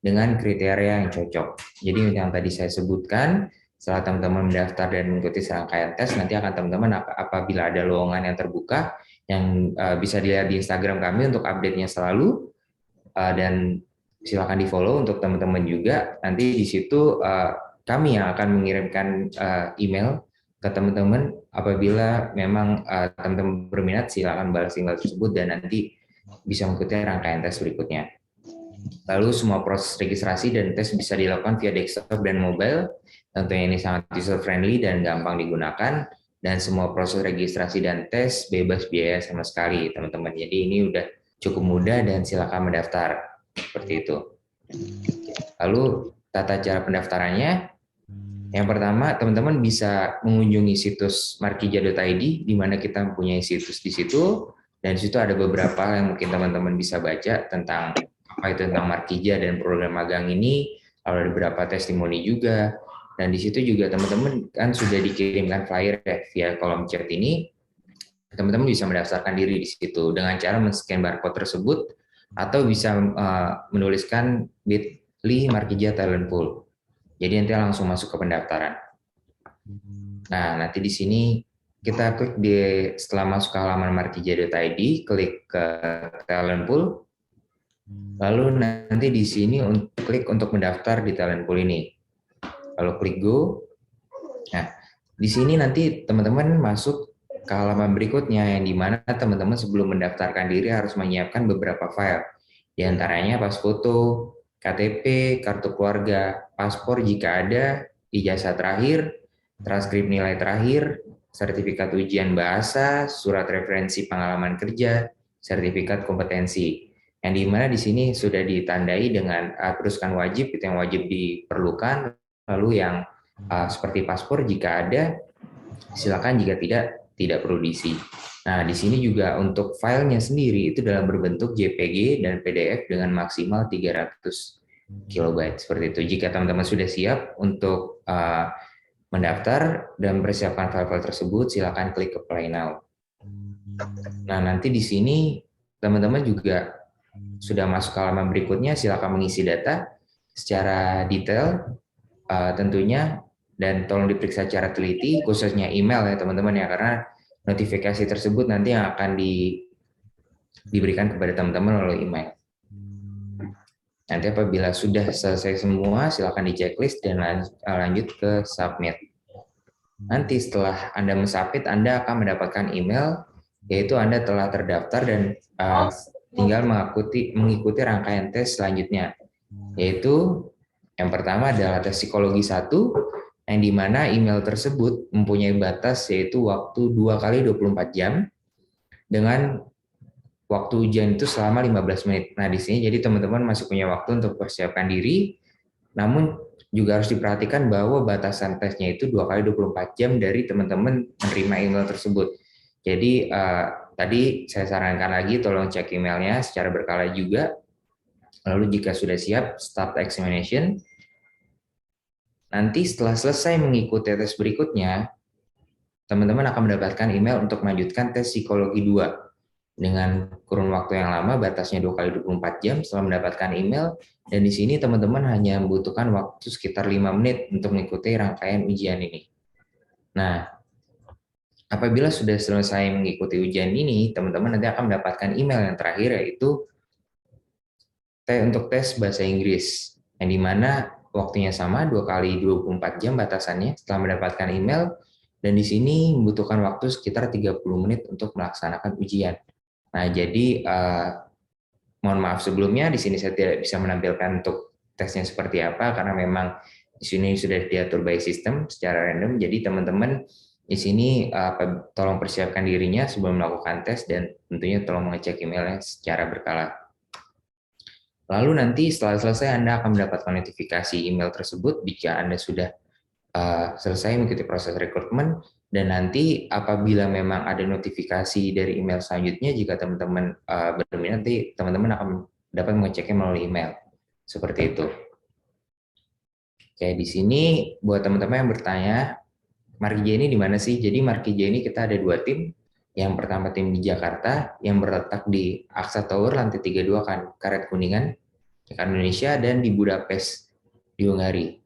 dengan kriteria yang cocok. Jadi yang tadi saya sebutkan, setelah teman-teman mendaftar dan mengikuti serangkaian tes, nanti akan teman-teman apabila ada lowongan yang terbuka yang bisa dilihat di Instagram kami untuk update-nya selalu, dan silakan di-follow untuk teman-teman juga. Nanti di situ kami yang akan mengirimkan email ke teman-teman apabila memang teman-teman berminat, silakan balas email tersebut dan nanti bisa mengikuti rangkaian tes berikutnya. Lalu semua proses registrasi dan tes bisa dilakukan via desktop dan mobile. Tentunya ini sangat user friendly dan gampang digunakan, dan semua proses registrasi dan tes bebas biaya sama sekali, teman-teman. Jadi ini udah cukup mudah dan silakan mendaftar seperti itu. Lalu tata cara pendaftarannya. Yang pertama, teman-teman bisa mengunjungi situs markija.id, di mana kita mempunyai situs di situ, dan di situ ada beberapa yang mungkin teman-teman bisa baca tentang apa itu tentang Markija dan program magang ini. Lalu ada beberapa testimoni juga, dan di situ juga teman-teman kan sudah dikirimkan flyer via kolom chat ini. Teman-teman bisa mendaftarkan diri di situ dengan cara men-scan barcode tersebut, atau bisa menuliskan bit.ly Markija Talent Pool. Jadi nanti langsung masuk ke pendaftaran. Nah, nanti di sini kita klik setelah masuk ke halaman markija.id, klik ke Talent Pool. Lalu nanti di sini klik untuk mendaftar di Talent Pool ini. Lalu klik Go. Nah, di sini nanti teman-teman masuk ke halaman berikutnya, yang dimana teman-teman sebelum mendaftarkan diri harus menyiapkan beberapa file. Di antaranya pas foto, KTP, kartu keluarga, paspor jika ada, ijazah terakhir, transkrip nilai terakhir, sertifikat ujian bahasa, surat referensi pengalaman kerja, sertifikat kompetensi. Yang dimana di sini sudah ditandai dengan teruskan wajib, itu yang wajib diperlukan. Lalu yang seperti paspor jika ada, silakan, jika tidak perlu diisi. Nah, di sini juga untuk filenya sendiri itu dalam berbentuk JPG dan PDF dengan maksimal 300 KB seperti itu. Jika teman-teman sudah siap untuk mendaftar dan mempersiapkan file-file tersebut, silakan klik Apply Now. Nah, nanti di sini teman-teman juga sudah masuk ke halaman berikutnya, silakan mengisi data secara detail tentunya, dan tolong diperiksa secara teliti, khususnya email ya teman-teman ya, karena notifikasi tersebut nanti yang akan diberikan kepada teman-teman melalui email. Nanti apabila sudah selesai semua, silakan di checklist dan lanjut ke submit. Nanti setelah Anda mensubmit, Anda akan mendapatkan email, yaitu Anda telah terdaftar dan tinggal mengikuti rangkaian tes selanjutnya. Yaitu yang pertama adalah tes psikologi 1, yang dimana email tersebut mempunyai batas yaitu waktu 2 kali 24 jam dengan waktu ujian itu selama 15 menit. Nah, di sini jadi teman-teman masih punya waktu untuk persiapkan diri, namun juga harus diperhatikan bahwa batasan tesnya itu 2 kali 24 jam dari teman-teman menerima email tersebut. Jadi tadi saya sarankan lagi tolong cek emailnya secara berkala juga. Lalu jika sudah siap, start examination. Nanti setelah selesai mengikuti tes berikutnya, teman-teman akan mendapatkan email untuk melanjutkan tes psikologi 2. Dengan kurun waktu yang lama, batasnya 2 kali 24 jam setelah mendapatkan email, dan di sini teman-teman hanya membutuhkan waktu sekitar 5 menit untuk mengikuti rangkaian ujian ini. Nah, apabila sudah selesai mengikuti ujian ini, teman-teman nanti akan mendapatkan email yang terakhir, yaitu untuk tes bahasa Inggris, yang dimana waktunya sama 2 kali 24 jam batasannya setelah mendapatkan email, dan di sini membutuhkan waktu sekitar 30 menit untuk melaksanakan ujian. Nah, jadi mohon maaf sebelumnya di sini saya tidak bisa menampilkan untuk tesnya seperti apa karena memang di sini sudah diatur by system secara random. Jadi teman-teman di sini tolong persiapkan dirinya sebelum melakukan tes dan tentunya tolong mengecek emailnya secara berkala. Lalu nanti setelah selesai Anda akan mendapatkan notifikasi email tersebut jika Anda sudah selesai mengikuti proses rekrutmen, dan nanti apabila memang ada notifikasi dari email selanjutnya, jika teman-teman berminat, nanti teman-teman akan dapat mengeceknya melalui email. Seperti itu. Oke, di sini buat teman-teman yang bertanya, Markija ini di mana sih? Jadi Markija ini kita ada 2 tim. Yang pertama tim di Jakarta, yang terletak di Aksa Tower, lantai 32, kan Karet Kuningan, Indonesia, dan di Budapest, di Hungari.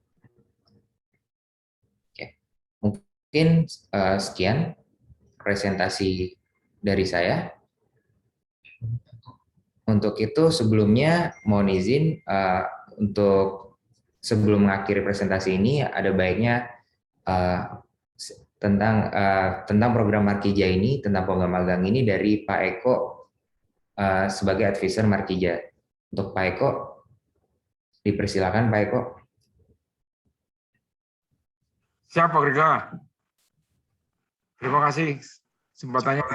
Mungkin sekian presentasi dari saya. Untuk itu sebelumnya mohon izin untuk sebelum mengakhiri presentasi ini ada baiknya tentang program Markija ini, tentang program magang ini dari Pak Eko sebagai advisor Markija. Untuk Pak Eko, dipersilakan Pak Eko. Siap Pak Grega. Terima kasih kesempatannya.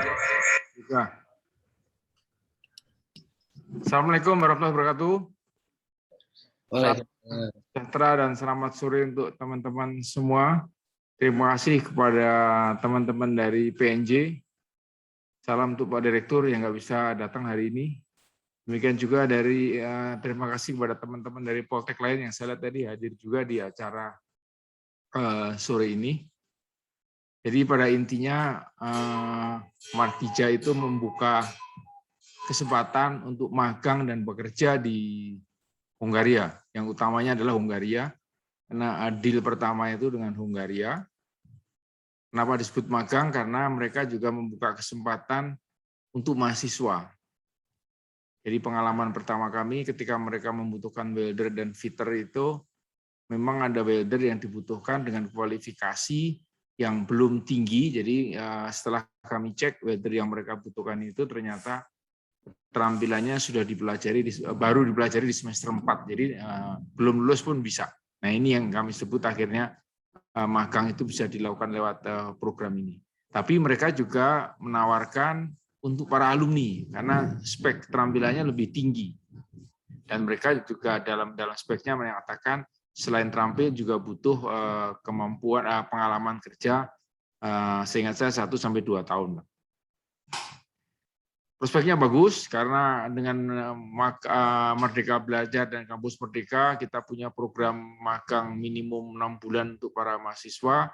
Assalamualaikum warahmatullahi wabarakatuh. Salam sejahtera dan selamat sore untuk teman-teman semua. Terima kasih kepada teman-teman dari PNJ. Salam untuk Pak Direktur yang nggak bisa datang hari ini. Demikian juga terima kasih kepada teman-teman dari Poltek lain yang saya lihat tadi hadir juga di acara sore ini. Jadi pada intinya Markija itu membuka kesempatan untuk magang dan bekerja di Hungaria. Yang utamanya adalah Hungaria, karena deal pertama itu dengan Hungaria. Kenapa disebut magang? Karena mereka juga membuka kesempatan untuk mahasiswa. Jadi pengalaman pertama kami ketika mereka membutuhkan welder dan fitter itu, memang ada welder yang dibutuhkan dengan kualifikasi yang belum tinggi. Jadi setelah kami cek welder yang mereka butuhkan itu ternyata keterampilannya sudah baru dipelajari di semester 4. Jadi belum lulus pun bisa. Nah, ini yang kami sebut akhirnya magang itu bisa dilakukan lewat program ini. Tapi mereka juga menawarkan untuk para alumni karena spek keterampilannya lebih tinggi. Dan mereka juga dalam speknya mengatakan selain terampil juga butuh kemampuan pengalaman kerja seingat saya 1-2 tahun. Prospeknya bagus karena dengan Merdeka Belajar dan Kampus Merdeka kita punya program magang minimum 6 bulan untuk para mahasiswa.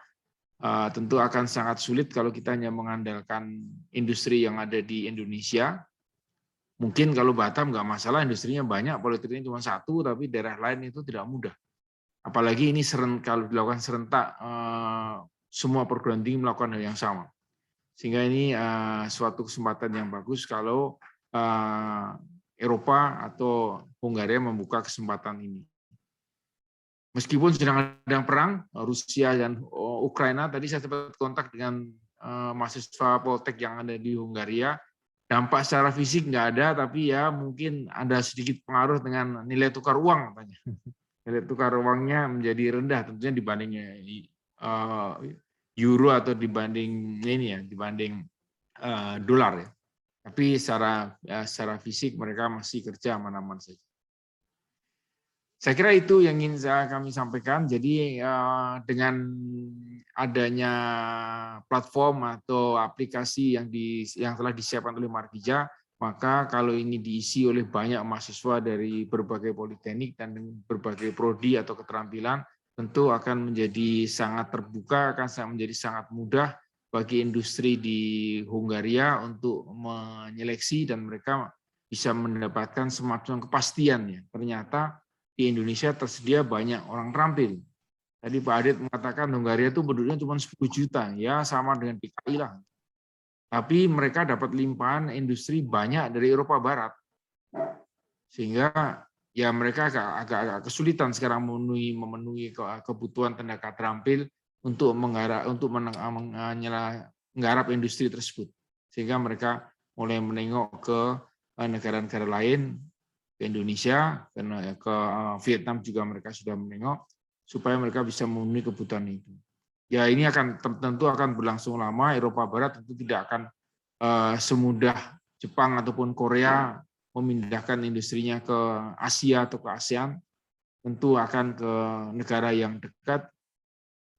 Tentu akan sangat sulit kalau kita hanya mengandalkan industri yang ada di Indonesia. Mungkin kalau Batam nggak masalah, industrinya banyak, politekniknya cuma 1, tapi daerah lain itu tidak mudah. Apalagi ini kalau dilakukan serentak, semua perguruan tinggi melakukan hal yang sama. Sehingga ini suatu kesempatan yang bagus kalau Eropa atau Hungaria membuka kesempatan ini. Meskipun sedang ada perang Rusia dan Ukraina, tadi saya sempat kontak dengan mahasiswa Poltek yang ada di Hungaria. Dampak secara fisik nggak ada, tapi ya mungkin ada sedikit pengaruh dengan nilai tukar uang, katanya. Nilai tukar uangnya menjadi rendah tentunya dibanding euro atau dibanding dolar ya. Tapi secara fisik mereka masih kerja aman-aman saja. Saya kira itu yang ingin kami sampaikan. Jadi dengan adanya platform atau aplikasi yang telah disiapkan oleh Markija, maka kalau ini diisi oleh banyak mahasiswa dari berbagai politeknik dan berbagai prodi atau keterampilan, tentu akan menjadi sangat terbuka, akan menjadi sangat mudah bagi industri di Hungaria untuk menyeleksi dan mereka bisa mendapatkan semacam kepastian ya. Ternyata di Indonesia tersedia banyak orang terampil. Tadi Pak Adit mengatakan Hungaria itu penduduknya cuma 10 juta, ya sama dengan DKI lah. Tapi mereka dapat limpahan industri banyak dari Eropa Barat. Sehingga ya mereka agak kesulitan sekarang memenuhi kebutuhan tenaga terampil untuk menggarap industri tersebut. Sehingga mereka mulai menengok ke negara-negara lain, ke Indonesia, ke Vietnam juga mereka sudah menengok, supaya mereka bisa memenuhi kebutuhan itu. Ya ini tentu akan berlangsung lama. Eropa Barat tentu tidak akan semudah Jepang ataupun Korea memindahkan industrinya ke Asia atau ke ASEAN. Tentu akan ke negara yang dekat,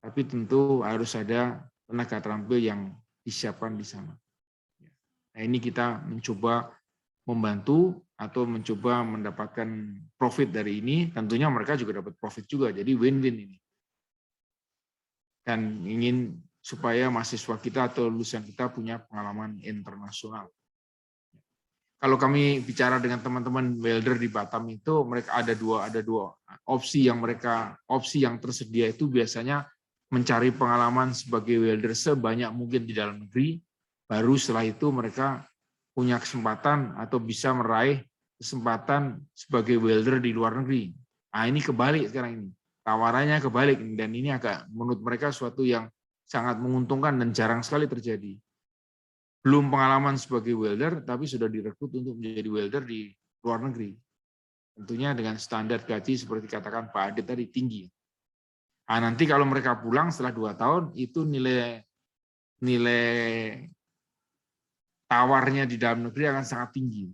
tapi tentu harus ada tenaga terampil yang disiapkan di sana. Nah ini kita mencoba membantu atau mencoba mendapatkan profit dari ini. Tentunya mereka juga dapat profit juga, jadi win-win ini. Dan ingin supaya mahasiswa kita atau lulusan kita punya pengalaman internasional. Kalau kami bicara dengan teman-teman welder di Batam itu, mereka ada dua opsi yang tersedia itu biasanya mencari pengalaman sebagai welder sebanyak mungkin di dalam negeri, baru setelah itu mereka punya kesempatan atau bisa meraih kesempatan sebagai welder di luar negeri. Nah ini kebalik sekarang ini. Tawarannya kebalik, dan ini agak menurut mereka suatu yang sangat menguntungkan dan jarang sekali terjadi. Belum pengalaman sebagai welder, tapi sudah direkrut untuk menjadi welder di luar negeri. Tentunya dengan standar gaji seperti katakan Pak Adit tadi tinggi. Nah, nanti kalau mereka pulang setelah 2 tahun, itu nilai tawarnya di dalam negeri akan sangat tinggi.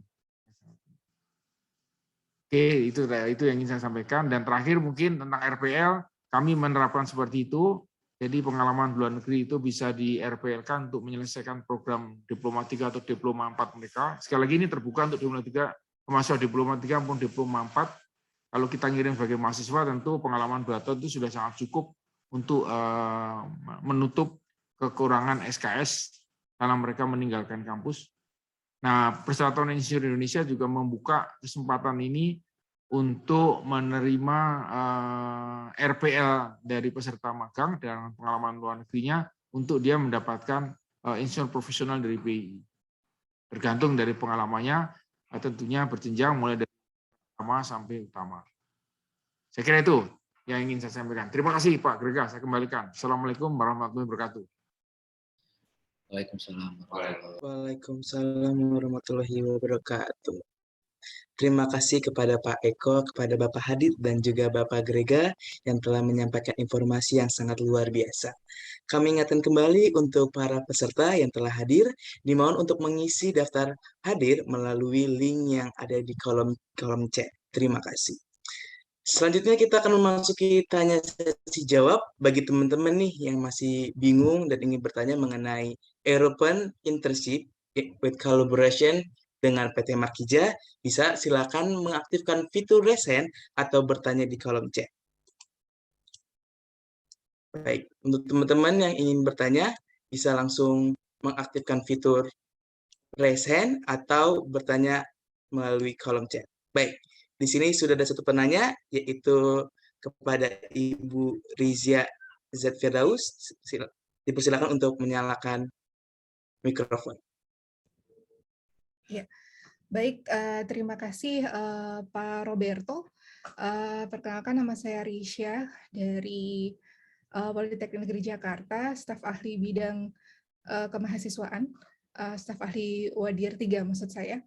Oke, itu yang ingin saya sampaikan. Dan terakhir mungkin tentang RPL, kami menerapkan seperti itu. Jadi pengalaman luar negeri itu bisa di RPL-kan untuk menyelesaikan program Diploma 3 atau Diploma 4 mereka. Sekali lagi ini terbuka untuk Diploma 3, termasuk Diploma 3 maupun Diploma 4. Kalau kita ngirim sebagai mahasiswa, tentu pengalaman 2 tahun itu sudah sangat cukup untuk menutup kekurangan SKS kalau mereka meninggalkan kampus. Nah, Persatuan Insinyur Indonesia juga membuka kesempatan ini untuk menerima RPL dari peserta magang dan pengalaman luar negerinya untuk dia mendapatkan insinyur profesional dari BI. Tergantung dari pengalamannya, tentunya berjenjang mulai dari utama sampai utama. Saya kira itu yang ingin saya sampaikan. Terima kasih Pak Grega, saya kembalikan. Assalamualaikum warahmatullahi wabarakatuh. Waalaikumsalam warahmatullahi wabarakatuh. Terima kasih kepada Pak Eko, kepada Bapak Hadid, dan juga Bapak Grega yang telah menyampaikan informasi yang sangat luar biasa. Kami ingatkan kembali untuk para peserta yang telah hadir, dimohon untuk mengisi daftar hadir melalui link yang ada di kolom chat. Terima kasih. Selanjutnya kita akan memasuki tanya sesi jawab bagi teman-teman nih yang masih bingung dan ingin bertanya mengenai European Internship with Collaboration dengan PT Markija, bisa silakan mengaktifkan fitur raise hand atau bertanya di kolom chat. Baik, untuk teman-teman yang ingin bertanya, bisa langsung mengaktifkan fitur raise hand atau bertanya melalui kolom chat. Baik, di sini sudah ada satu penanya, yaitu kepada Ibu Rizia Z. Firdaus. Dipersilakan untuk menyalakan mikrofon. Ya, baik. Terima kasih Pak Roberto. Perkenalkan, nama saya Risha dari Politeknik Negeri Jakarta, staf ahli bidang kemahasiswaan, staf ahli Wadir 3 maksud saya.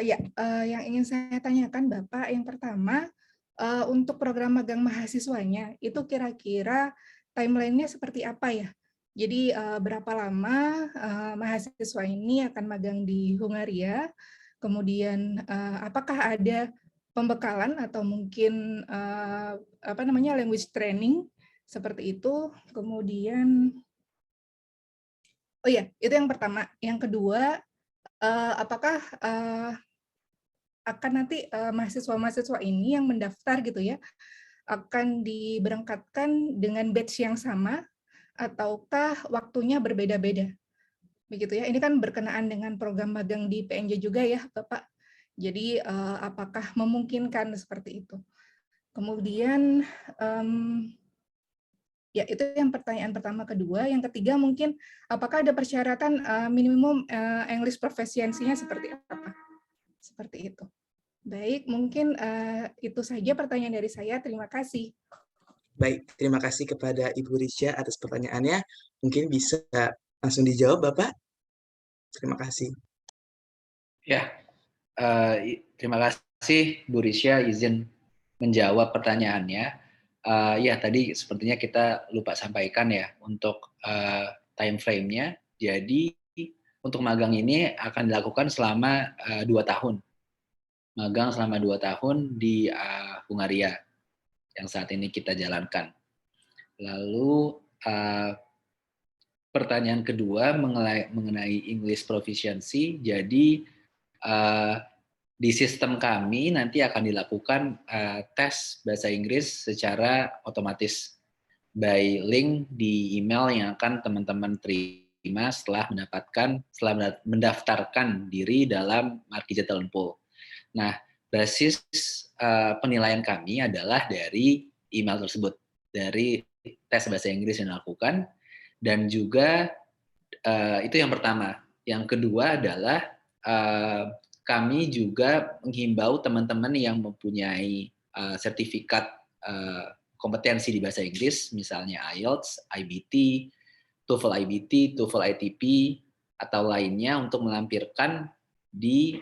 Yang ingin saya tanyakan Bapak, yang pertama, untuk program magang mahasiswanya, itu kira-kira timeline-nya seperti apa ya? Jadi berapa lama mahasiswa ini akan magang di Hungaria? Kemudian apakah ada pembekalan atau mungkin language training seperti itu? Kemudian itu yang pertama. Yang kedua, apakah akan nanti mahasiswa-mahasiswa ini yang mendaftar gitu ya akan diberangkatkan dengan batch yang sama ataukah waktunya berbeda-beda? Begitu ya. Ini kan berkenaan dengan program magang di PNJ juga ya, Bapak. Jadi apakah memungkinkan seperti itu? Kemudian itu yang pertanyaan pertama. Kedua, yang ketiga mungkin apakah ada persyaratan minimum English proficiency-nya seperti apa? Seperti itu. Baik, mungkin itu saja pertanyaan dari saya. Terima kasih. Baik, terima kasih kepada Ibu Risha atas pertanyaannya. Mungkin bisa langsung dijawab, Bapak. Terima kasih. Ya, terima kasih Bu Risha izin menjawab pertanyaannya. Ya, tadi sepertinya kita lupa sampaikan ya untuk time frame-nya. Jadi untuk magang ini akan dilakukan selama 2 tahun. Magang selama 2 tahun di Hungaria yang saat ini kita jalankan. Lalu pertanyaan kedua mengenai English proficiency. Jadi di sistem kami nanti akan dilakukan tes bahasa Inggris secara otomatis by link di email yang akan teman-teman terima setelah mendaftarkan diri dalam Markija Talent Pool. Nah, basis penilaian kami adalah dari email tersebut, dari tes bahasa Inggris yang dilakukan, dan juga itu yang pertama. Yang kedua adalah kami juga menghimbau teman-teman yang mempunyai sertifikat kompetensi di bahasa Inggris, misalnya IELTS, IBT, TOEFL IBT, TOEFL ITP, atau lainnya untuk melampirkan di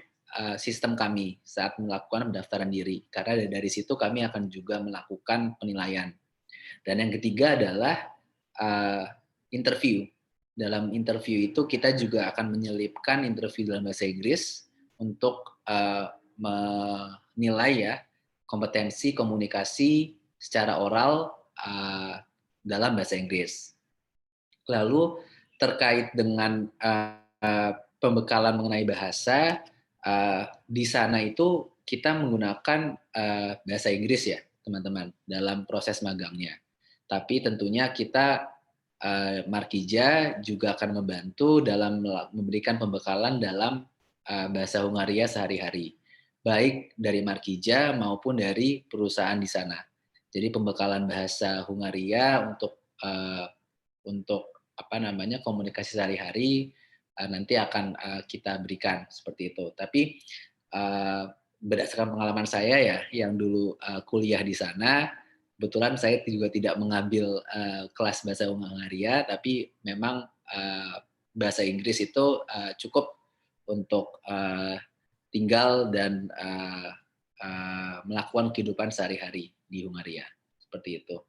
sistem kami saat melakukan pendaftaran diri. Karena dari situ kami akan juga melakukan penilaian. Dan yang ketiga adalah interview. Dalam interview itu kita juga akan menyelipkan interview dalam bahasa Inggris untuk menilai ya kompetensi komunikasi secara oral dalam bahasa Inggris. Lalu terkait dengan pembekalan mengenai bahasa, di sana itu kita menggunakan bahasa Inggris ya teman-teman dalam proses magangnya. Tapi tentunya kita Markija juga akan membantu dalam memberikan pembekalan dalam bahasa Hungaria sehari-hari, baik dari Markija maupun dari perusahaan di sana. Jadi pembekalan bahasa Hungaria untuk komunikasi sehari-hari nanti akan kita berikan seperti itu. Tapi berdasarkan pengalaman saya ya, yang dulu kuliah di sana, kebetulan saya juga tidak mengambil kelas bahasa Hungaria, tapi memang bahasa Inggris itu cukup untuk tinggal dan melakukan kehidupan sehari-hari di Hungaria. Seperti itu.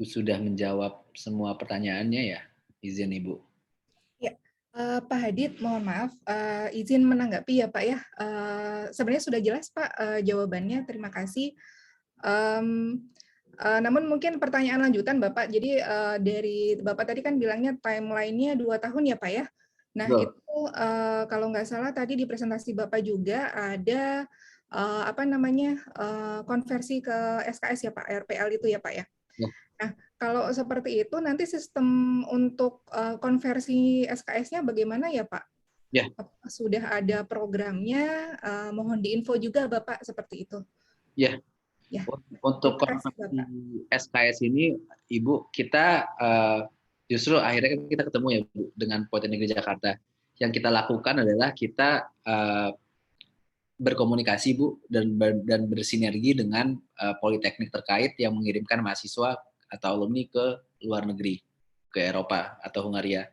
Sudah menjawab semua pertanyaannya ya, izin Ibu. Ya, Pak Hadid, mohon maaf, izin menanggapi ya Pak ya. Sebenarnya sudah jelas Pak jawabannya, terima kasih. Namun mungkin pertanyaan lanjutan Bapak, jadi dari Bapak tadi kan bilangnya timeline-nya 2 tahun ya Pak ya. Nah itu kalau nggak salah tadi di presentasi Bapak juga ada konversi ke SKS ya Pak, RPL itu ya Pak ya. Nah, kalau seperti itu nanti sistem untuk konversi SKS-nya bagaimana ya Pak? Ya. Apakah sudah ada programnya? Mohon diinfo juga Bapak seperti itu. Ya. Ya. Untuk Terima kasih, konversi Bapak. SKS ini, Ibu, kita justru akhirnya kita ketemu ya Bu dengan Politeknik Negeri Jakarta. Yang kita lakukan adalah kita berkomunikasi Bu dan bersinergi dengan politeknik terkait yang mengirimkan mahasiswa atau alumni ke luar negeri, ke Eropa atau Hungaria.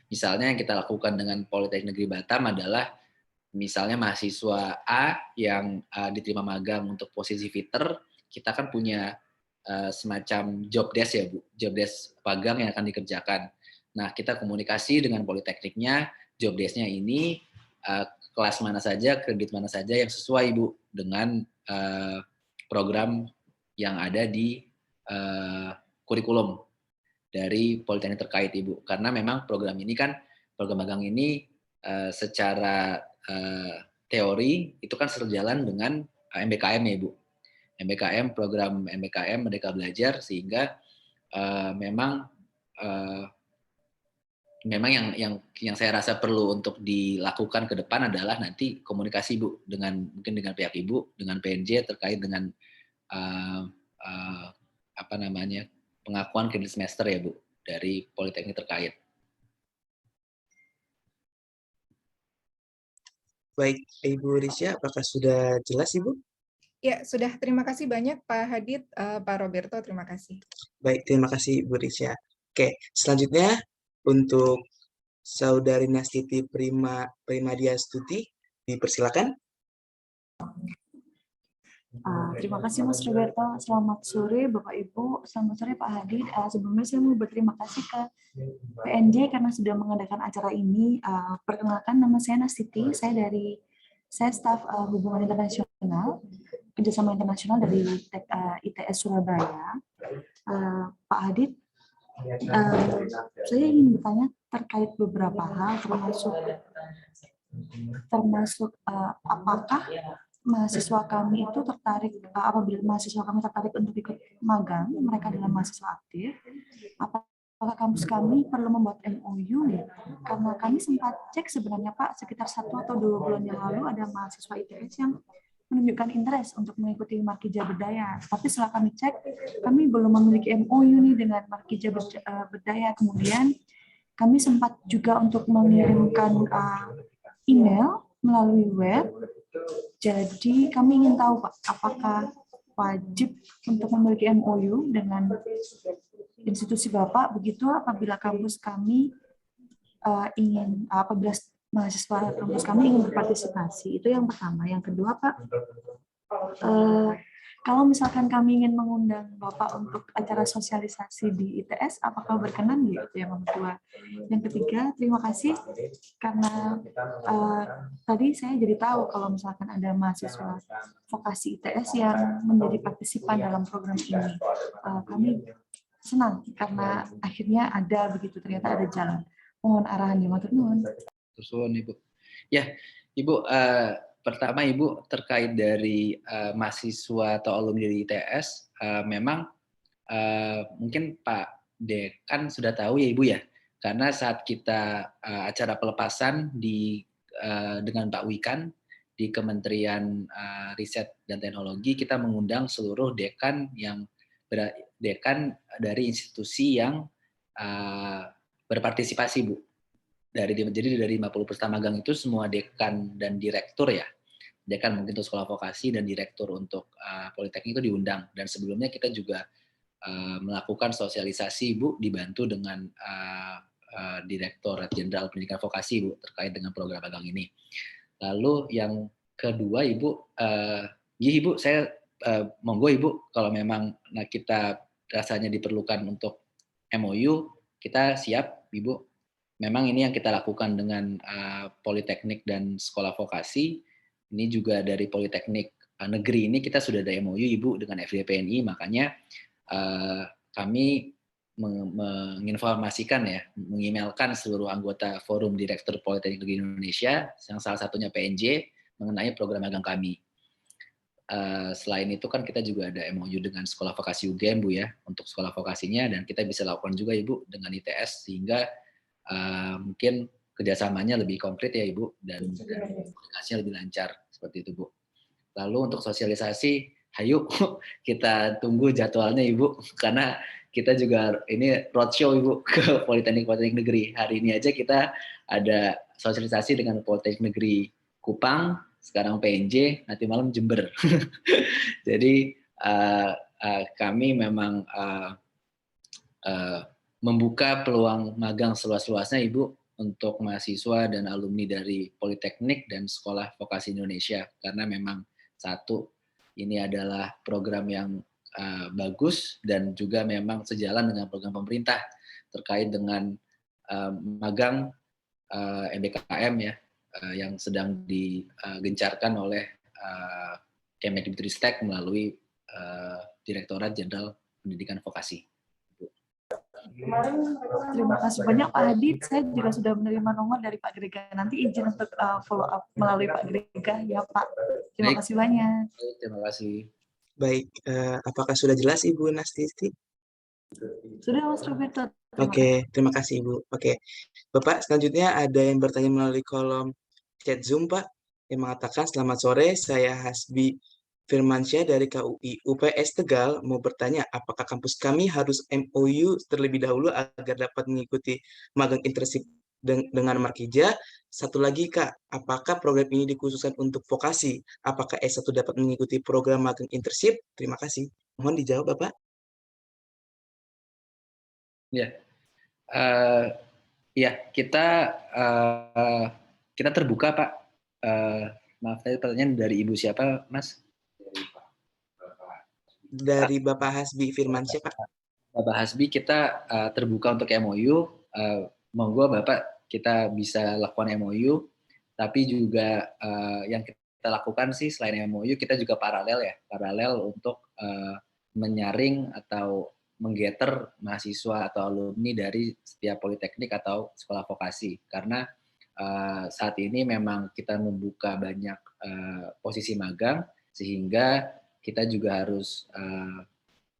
Misalnya yang kita lakukan dengan Politeknik Negeri Batam adalah misalnya mahasiswa A yang diterima magang untuk posisi fitter, kita kan punya semacam job desk ya Bu, job desk magang yang akan dikerjakan. Nah, kita komunikasi dengan politekniknya, job desk-nya ini kelas mana saja, kredit mana saja yang sesuai Bu dengan program yang ada di kurikulum dari politeknik terkait Ibu. Karena memang program ini kan, program magang ini secara teori itu kan sejalan dengan MBKM ya Ibu. MBKM, program MBKM Merdeka Belajar, sehingga memang yang saya rasa perlu untuk dilakukan ke depan adalah nanti komunikasi Bu mungkin dengan pihak Ibu, dengan PNJ terkait dengan pengakuan kredit semester ya Bu dari politeknik terkait. Baik, Ibu Risya, apakah sudah jelas Ibu? Ya, sudah. Terima kasih banyak Pak Hadid, Pak Roberto, terima kasih. Baik, terima kasih Ibu Risya. Oke, selanjutnya untuk Saudari Nastiti Primadia Stuti, dipersilakan. Terima kasih Mas Roberto. Selamat sore Bapak Ibu. Selamat sore Pak Hadid. Sebelumnya saya mau berterima kasih ke PNJ karena sudah mengadakan acara ini. Perkenalkan, nama saya Nastiti. Saya staf hubungan internasional, kerjasama internasional dari ITS Surabaya. Pak Hadid, saya ingin bertanya terkait beberapa hal, termasuk apakah mahasiswa kami itu tertarik, apabila mahasiswa kami tertarik untuk ikut magang, mereka adalah mahasiswa aktif, apakah kampus kami perlu membuat MOU? Karena kami sempat cek sebenarnya Pak, sekitar 1 atau 2 bulan yang lalu ada mahasiswa ITS yang menunjukkan interest untuk mengikuti Markija Berdaya. Tapi setelah kami cek, kami belum memiliki MOU nih dengan Markija Berdaya. Kemudian kami sempat juga untuk mengirimkan email melalui web. Jadi kami ingin tahu Pak, apakah wajib untuk memiliki MOU dengan institusi Bapak, begitu apabila kampus kami apabila mahasiswa kampus kami ingin berpartisipasi. Itu yang pertama. Yang kedua Pak, kalau misalkan kami ingin mengundang Bapak untuk acara sosialisasi di ITS, apakah berkenan gitu? Yang kedua. Yang ketiga, terima kasih karena tadi saya jadi tahu kalau misalkan ada mahasiswa vokasi ITS yang menjadi partisipan dalam program ini. Kami senang karena akhirnya ada begitu, ternyata ada jalan. Mohon arahannya, matur nuwun. Susun Ibu. Ya, Ibu, pertama Ibu terkait dari mahasiswa atau alumni dari ITS, memang mungkin Pak Dekan sudah tahu ya Ibu ya, karena saat kita acara pelepasan dengan Pak Wikan di Kementerian Riset dan Teknologi, kita mengundang seluruh dekan dari institusi yang berpartisipasi Bu. Jadi dari 50 peserta magang itu semua dekan dan direktur ya, dekan mungkin untuk sekolah vokasi dan direktur untuk politeknik itu diundang. Dan sebelumnya kita juga melakukan sosialisasi Bu, dibantu dengan Direktorat Jenderal Pendidikan Vokasi Bu terkait dengan program magang ini. Lalu yang kedua Ibu, Ibu saya monggo Ibu kalau memang kita rasanya diperlukan untuk MOU, kita siap Ibu. Memang ini yang kita lakukan dengan Politeknik dan Sekolah Vokasi. Ini juga dari Politeknik Negeri ini kita sudah ada MOU Ibu dengan FDPNI, makanya kami menginformasikan ya, mengemailkan seluruh anggota Forum Direktur Politeknik Negeri Indonesia, yang salah satunya PNJ, mengenai program magang kami. Selain itu kan kita juga ada MOU dengan Sekolah Vokasi UGM Bu ya, untuk sekolah vokasinya, dan kita bisa lakukan juga Ibu dengan ITS, sehingga mungkin kerjasamanya lebih konkret ya Ibu, dan komunikasinya lebih lancar seperti itu Bu. Lalu untuk sosialisasi, hayu kita tunggu jadwalnya Ibu, karena kita juga ini roadshow Ibu ke Politeknik Negeri. Hari ini aja kita ada sosialisasi dengan Politeknik Negeri Kupang, sekarang PNJ, nanti malam Jember. Jadi kami memang membuka peluang magang seluas-luasnya Ibu untuk mahasiswa dan alumni dari Politeknik dan Sekolah Vokasi Indonesia, karena memang satu, ini adalah program yang bagus dan juga memang sejalan dengan program pemerintah terkait dengan magang MBKM ya, yang sedang digencarkan oleh Kemendikbudristek melalui Direktorat Jenderal Pendidikan Vokasi. Terima kasih banyak Pak Hadid. Saya juga sudah menerima nomor dari Pak Grega. Nanti izin untuk follow up melalui Pak Grega ya Pak. Terima kasih banyak. Terima kasih. Baik, apakah sudah jelas Ibu Nastisti? Sudah Mas Roberto. Oke, terima kasih Ibu. Oke, Bapak selanjutnya ada yang bertanya melalui kolom chat Zoom Pak, yang mengatakan selamat sore, saya Hasbi Firmansyah dari KUI UPS Tegal mau bertanya apakah kampus kami harus MOU terlebih dahulu agar dapat mengikuti magang internship dengan Markija. Satu lagi Kak, apakah program ini dikhususkan untuk vokasi? Apakah S1 dapat mengikuti program magang internship? Terima kasih. Mohon dijawab Bapak. Ya, ya kita terbuka Pak. Maaf tadi pertanyaan dari Ibu siapa Mas? Dari Bapak Hasbi Firmansyah Pak. Bapak Hasbi, kita terbuka untuk MOU. Monggo Bapak, kita bisa lakukan MOU, tapi juga yang kita lakukan sih selain MOU, kita juga paralel untuk menyaring atau menggetter mahasiswa atau alumni dari setiap politeknik atau sekolah vokasi. Karena saat ini memang kita membuka banyak posisi magang, sehingga kita juga harus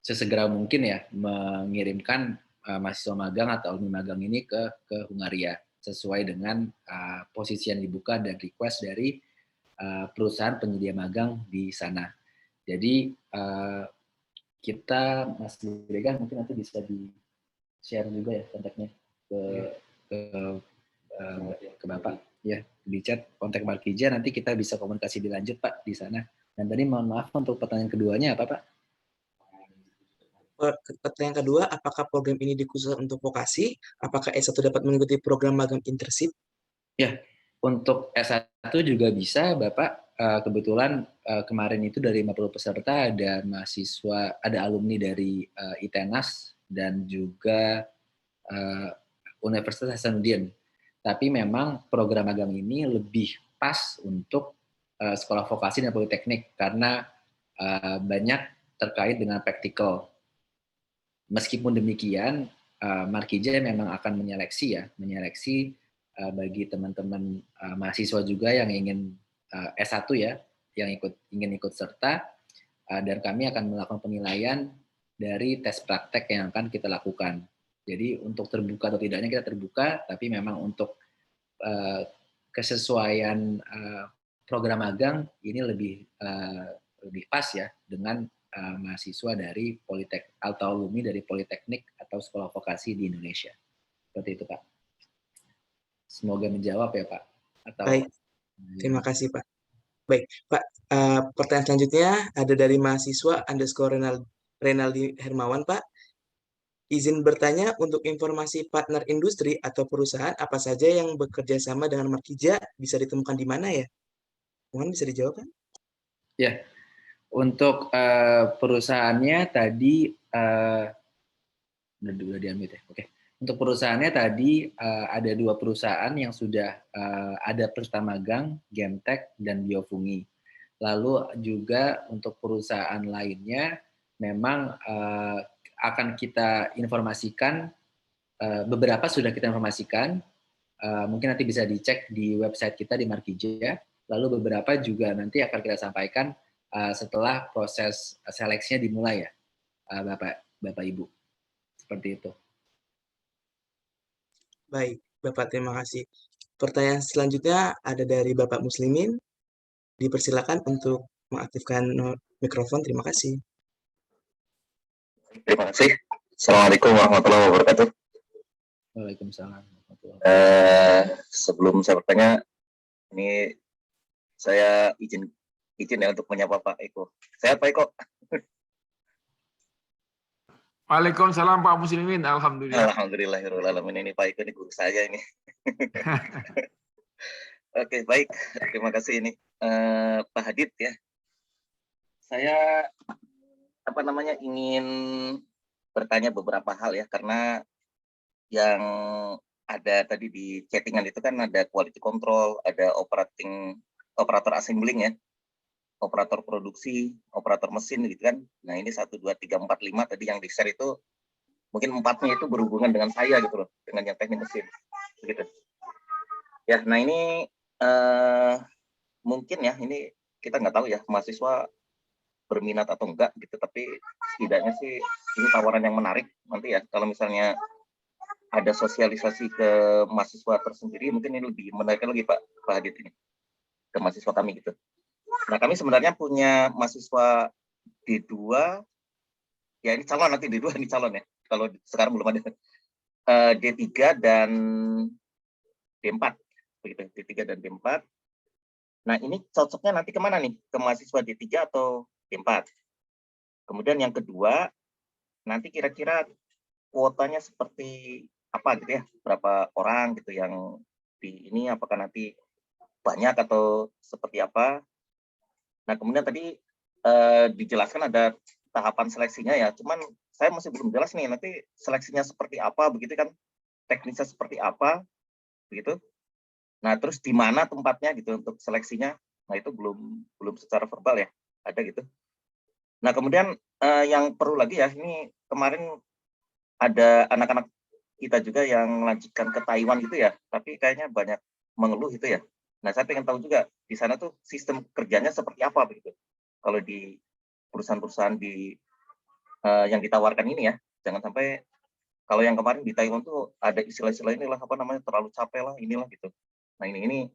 sesegera mungkin ya mengirimkan mahasiswa magang atau alumni magang ini ke Hungaria sesuai dengan posisi yang dibuka dan request dari perusahaan penyedia magang di sana. Jadi kita Mas Grega mungkin nanti bisa di share juga ya kontaknya ke Bapak ya, di chat kontak Markija, nanti kita bisa komunikasi dilanjut Pak di sana. Dan tadi mohon maaf untuk pertanyaan keduanya apa Pak? Pertanyaan kedua, apakah program ini dikhususkan untuk vokasi? Apakah S1 dapat mengikuti program magang internship? Ya, untuk S1 juga bisa Bapak. Kebetulan kemarin itu dari 50 peserta ada mahasiswa, ada alumni dari ITENAS dan juga Universitas Hasanuddin. Tapi memang program magang ini lebih pas untuk sekolah vokasi dan politeknik karena banyak terkait dengan praktikal. Meskipun demikian, Markija memang akan menyeleksi bagi teman-teman mahasiswa juga yang ingin S1 ya, yang ingin ikut serta, dan kami akan melakukan penilaian dari tes praktek yang akan kita lakukan. Jadi untuk terbuka atau tidaknya kita terbuka, tapi memang untuk kesesuaian program magang ini lebih pas ya dengan mahasiswa dari politeknik atau alumni dari politeknik atau sekolah vokasi di Indonesia. Seperti itu Pak. Semoga menjawab ya Pak. Baik, terima kasih Pak. Baik Pak, pertanyaan selanjutnya ada dari mahasiswa _Renaldi Hermawan Pak. Izin bertanya untuk informasi partner industri atau perusahaan apa saja yang bekerja sama dengan Markija bisa ditemukan di mana ya? Mohon bisa dijawab Pak? Ya. Untuk perusahaannya tadi udah diambil ya. Oke. Untuk perusahaannya tadi ada 2 perusahaan yang sudah ada peserta magang, Gemtek dan Biofungi. Lalu juga untuk perusahaan lainnya memang akan kita informasikan, beberapa sudah kita informasikan, mungkin nanti bisa dicek di website kita di Markija. Lalu beberapa juga nanti akan kita sampaikan setelah proses seleksinya dimulai ya, Bapak Ibu. Seperti itu. Baik, Bapak terima kasih. Pertanyaan selanjutnya ada dari Bapak Muslimin. Dipersilakan untuk mengaktifkan mikrofon. Terima kasih. Terima kasih. Assalamualaikum warahmatullahi wabarakatuh. Waalaikumsalam. Sebelum saya bertanya, ini saya izin ya untuk menyapa Pak Eko. Sehat Pak Eko? Waalaikumsalam Pak Muslimin, alhamdulillah. Alhamdulillahirrahmanirrahim. Ini Pak Eko, ini guru saya ini. Oke, baik. Terima kasih ini Pak Hadid ya. Saya ingin bertanya beberapa hal ya, karena yang ada tadi di chattingan itu kan ada quality control, ada operator assembling ya, operator produksi, operator mesin gitu kan. Nah ini 1, 2, 3, 4, 5 tadi yang di-share itu, mungkin 4-nya itu berhubungan dengan saya gitu loh, dengan yang teknik mesin. Begitu. Ya, nah ini mungkin ya, ini kita nggak tahu ya, mahasiswa berminat atau enggak gitu, tapi setidaknya sih ini tawaran yang menarik nanti ya, kalau misalnya ada sosialisasi ke mahasiswa tersendiri, mungkin ini lebih menarik lagi Pak Hadid ini, ke mahasiswa kami gitu. Nah kami sebenarnya punya mahasiswa D2, ya ini calon, nanti D2 ini calon ya, kalau sekarang belum ada, D3 dan D4, begitu, D3 dan D4. Nah ini cocoknya nanti kemana nih, ke mahasiswa D3 atau D4? Kemudian yang kedua, nanti kira-kira kuotanya seperti apa gitu ya, berapa orang gitu yang di ini, apakah nanti banyak atau seperti apa? Nah kemudian tadi dijelaskan ada tahapan seleksinya ya, cuman saya masih belum jelas nih nanti seleksinya seperti apa begitu kan, teknisnya seperti apa begitu. Nah terus di mana tempatnya gitu untuk seleksinya, nah itu belum secara verbal ya, ada gitu. Nah kemudian yang perlu lagi ya, ini kemarin ada anak-anak kita juga yang lanjutkan ke Taiwan gitu ya, tapi kayaknya banyak mengeluh itu ya. Nah saya pengen tahu juga di sana tuh sistem kerjanya seperti apa begitu. Kalau di perusahaan-perusahaan di yang ditawarkan ini ya, jangan sampai kalau yang kemarin di Taiwan tuh ada istilah-istilah inilah apa namanya, terlalu capek lah inilah gitu. Nah ini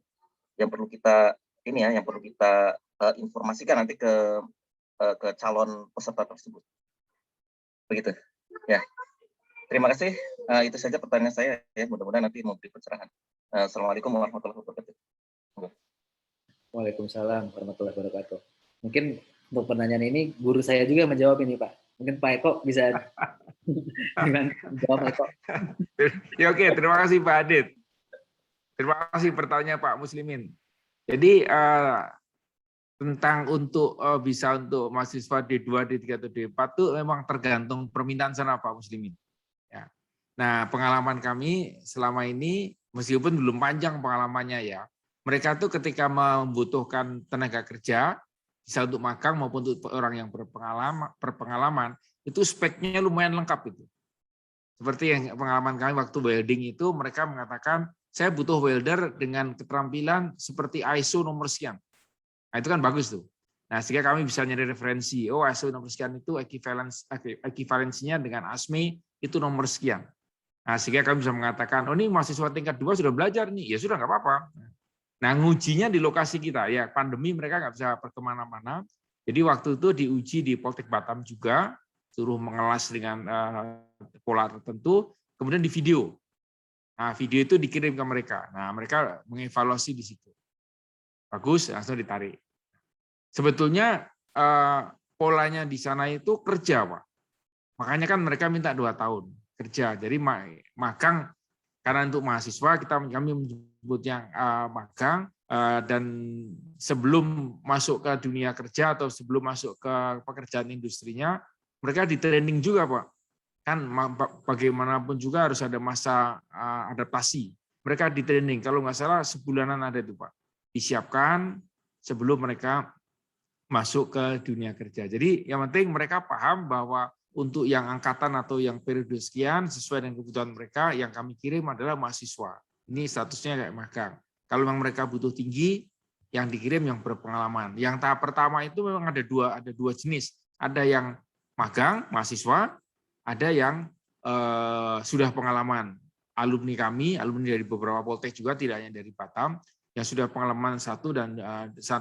yang perlu kita ini ya, yang perlu kita informasikan nanti ke calon peserta tersebut. Begitu. Ya. Terima kasih. Itu saja pertanyaan saya ya. Mudah-mudahan nanti memberi pencerahan. Assalamualaikum warahmatullahi wabarakatuh. Waalaikumsalam warahmatullahi wabarakatuh. Mungkin untuk pertanyaan ini guru saya juga menjawab ini Pak. Mungkin Pak Eko bisa menjawab Eko. Ya oke, terima kasih Pak Hadid. Terima kasih pertanyaan Pak Muslimin. Jadi tentang untuk bisa untuk mahasiswa D2, D3 atau D4 itu memang tergantung permintaan sana Pak Muslimin. Ya. Nah pengalaman kami selama ini meskipun belum panjang pengalamannya ya, mereka tuh ketika membutuhkan tenaga kerja bisa untuk magang maupun untuk orang yang berpengalaman itu speknya lumayan lengkap itu. Seperti yang pengalaman kami waktu welding itu, mereka mengatakan saya butuh welder dengan keterampilan seperti ISO nomor sekian. Nah itu kan bagus tuh. Nah sehingga kami bisa nyari referensi, oh ISO nomor sekian itu ekivalensinya dengan ASME itu nomor sekian. Nah sehingga kami bisa mengatakan, oh ini mahasiswa tingkat 2 sudah belajar nih, ya sudah nggak apa-apa. Nah ngujinya di lokasi kita, ya pandemi mereka nggak bisa kemana-mana. Jadi waktu itu diuji di Poltek Batam juga, suruh mengelas dengan pola tertentu, kemudian di video. Nah video itu dikirim ke mereka. Nah mereka mengevaluasi di situ. Bagus, langsung ditarik. Sebetulnya polanya di sana itu kerja, Pak. Makanya kan mereka minta 2 tahun kerja. Jadi magang karena untuk mahasiswa kami menyebut yang magang dan sebelum masuk ke dunia kerja atau sebelum masuk ke pekerjaan industrinya mereka di training juga, Pak. Kan bagaimanapun juga harus ada masa adaptasi. Mereka di training, kalau nggak salah sebulanan ada itu, Pak. Disiapkan sebelum mereka masuk ke dunia kerja. Jadi yang penting mereka paham bahwa untuk yang angkatan atau yang periode sekian sesuai dengan kebutuhan mereka, yang kami kirim adalah mahasiswa. Ini statusnya kayak magang. Kalau memang mereka butuh tinggi, yang dikirim yang berpengalaman. Yang tahap pertama itu memang ada dua jenis. Ada yang magang mahasiswa, ada yang sudah pengalaman alumni kami, alumni dari beberapa Poltek juga, tidak hanya dari Batam, yang sudah pengalaman 1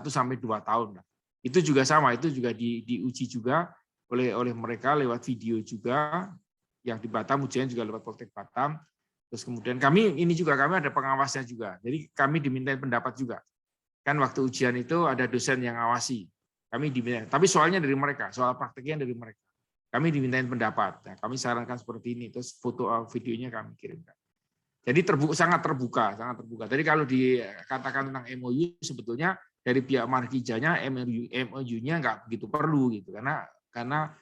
sampai 2 tahun. Itu juga sama, itu juga diuji juga oleh mereka lewat video juga, yang di Batam ujian juga lewat Poltek Batam. Terus kemudian kami ada pengawasnya juga. Jadi kami dimintain pendapat juga. Kan waktu ujian itu ada dosen yang ngawasi. Kami dimintain, tapi soalnya dari mereka, soal prakteknya dari mereka. Kami dimintain pendapat. Nah, kami sarankan seperti ini, terus foto videonya kami kirimkan. Jadi sangat terbuka. Jadi kalau dikatakan tentang MOU, sebetulnya dari pihak Markijanya MOU-nya nggak begitu perlu gitu, karena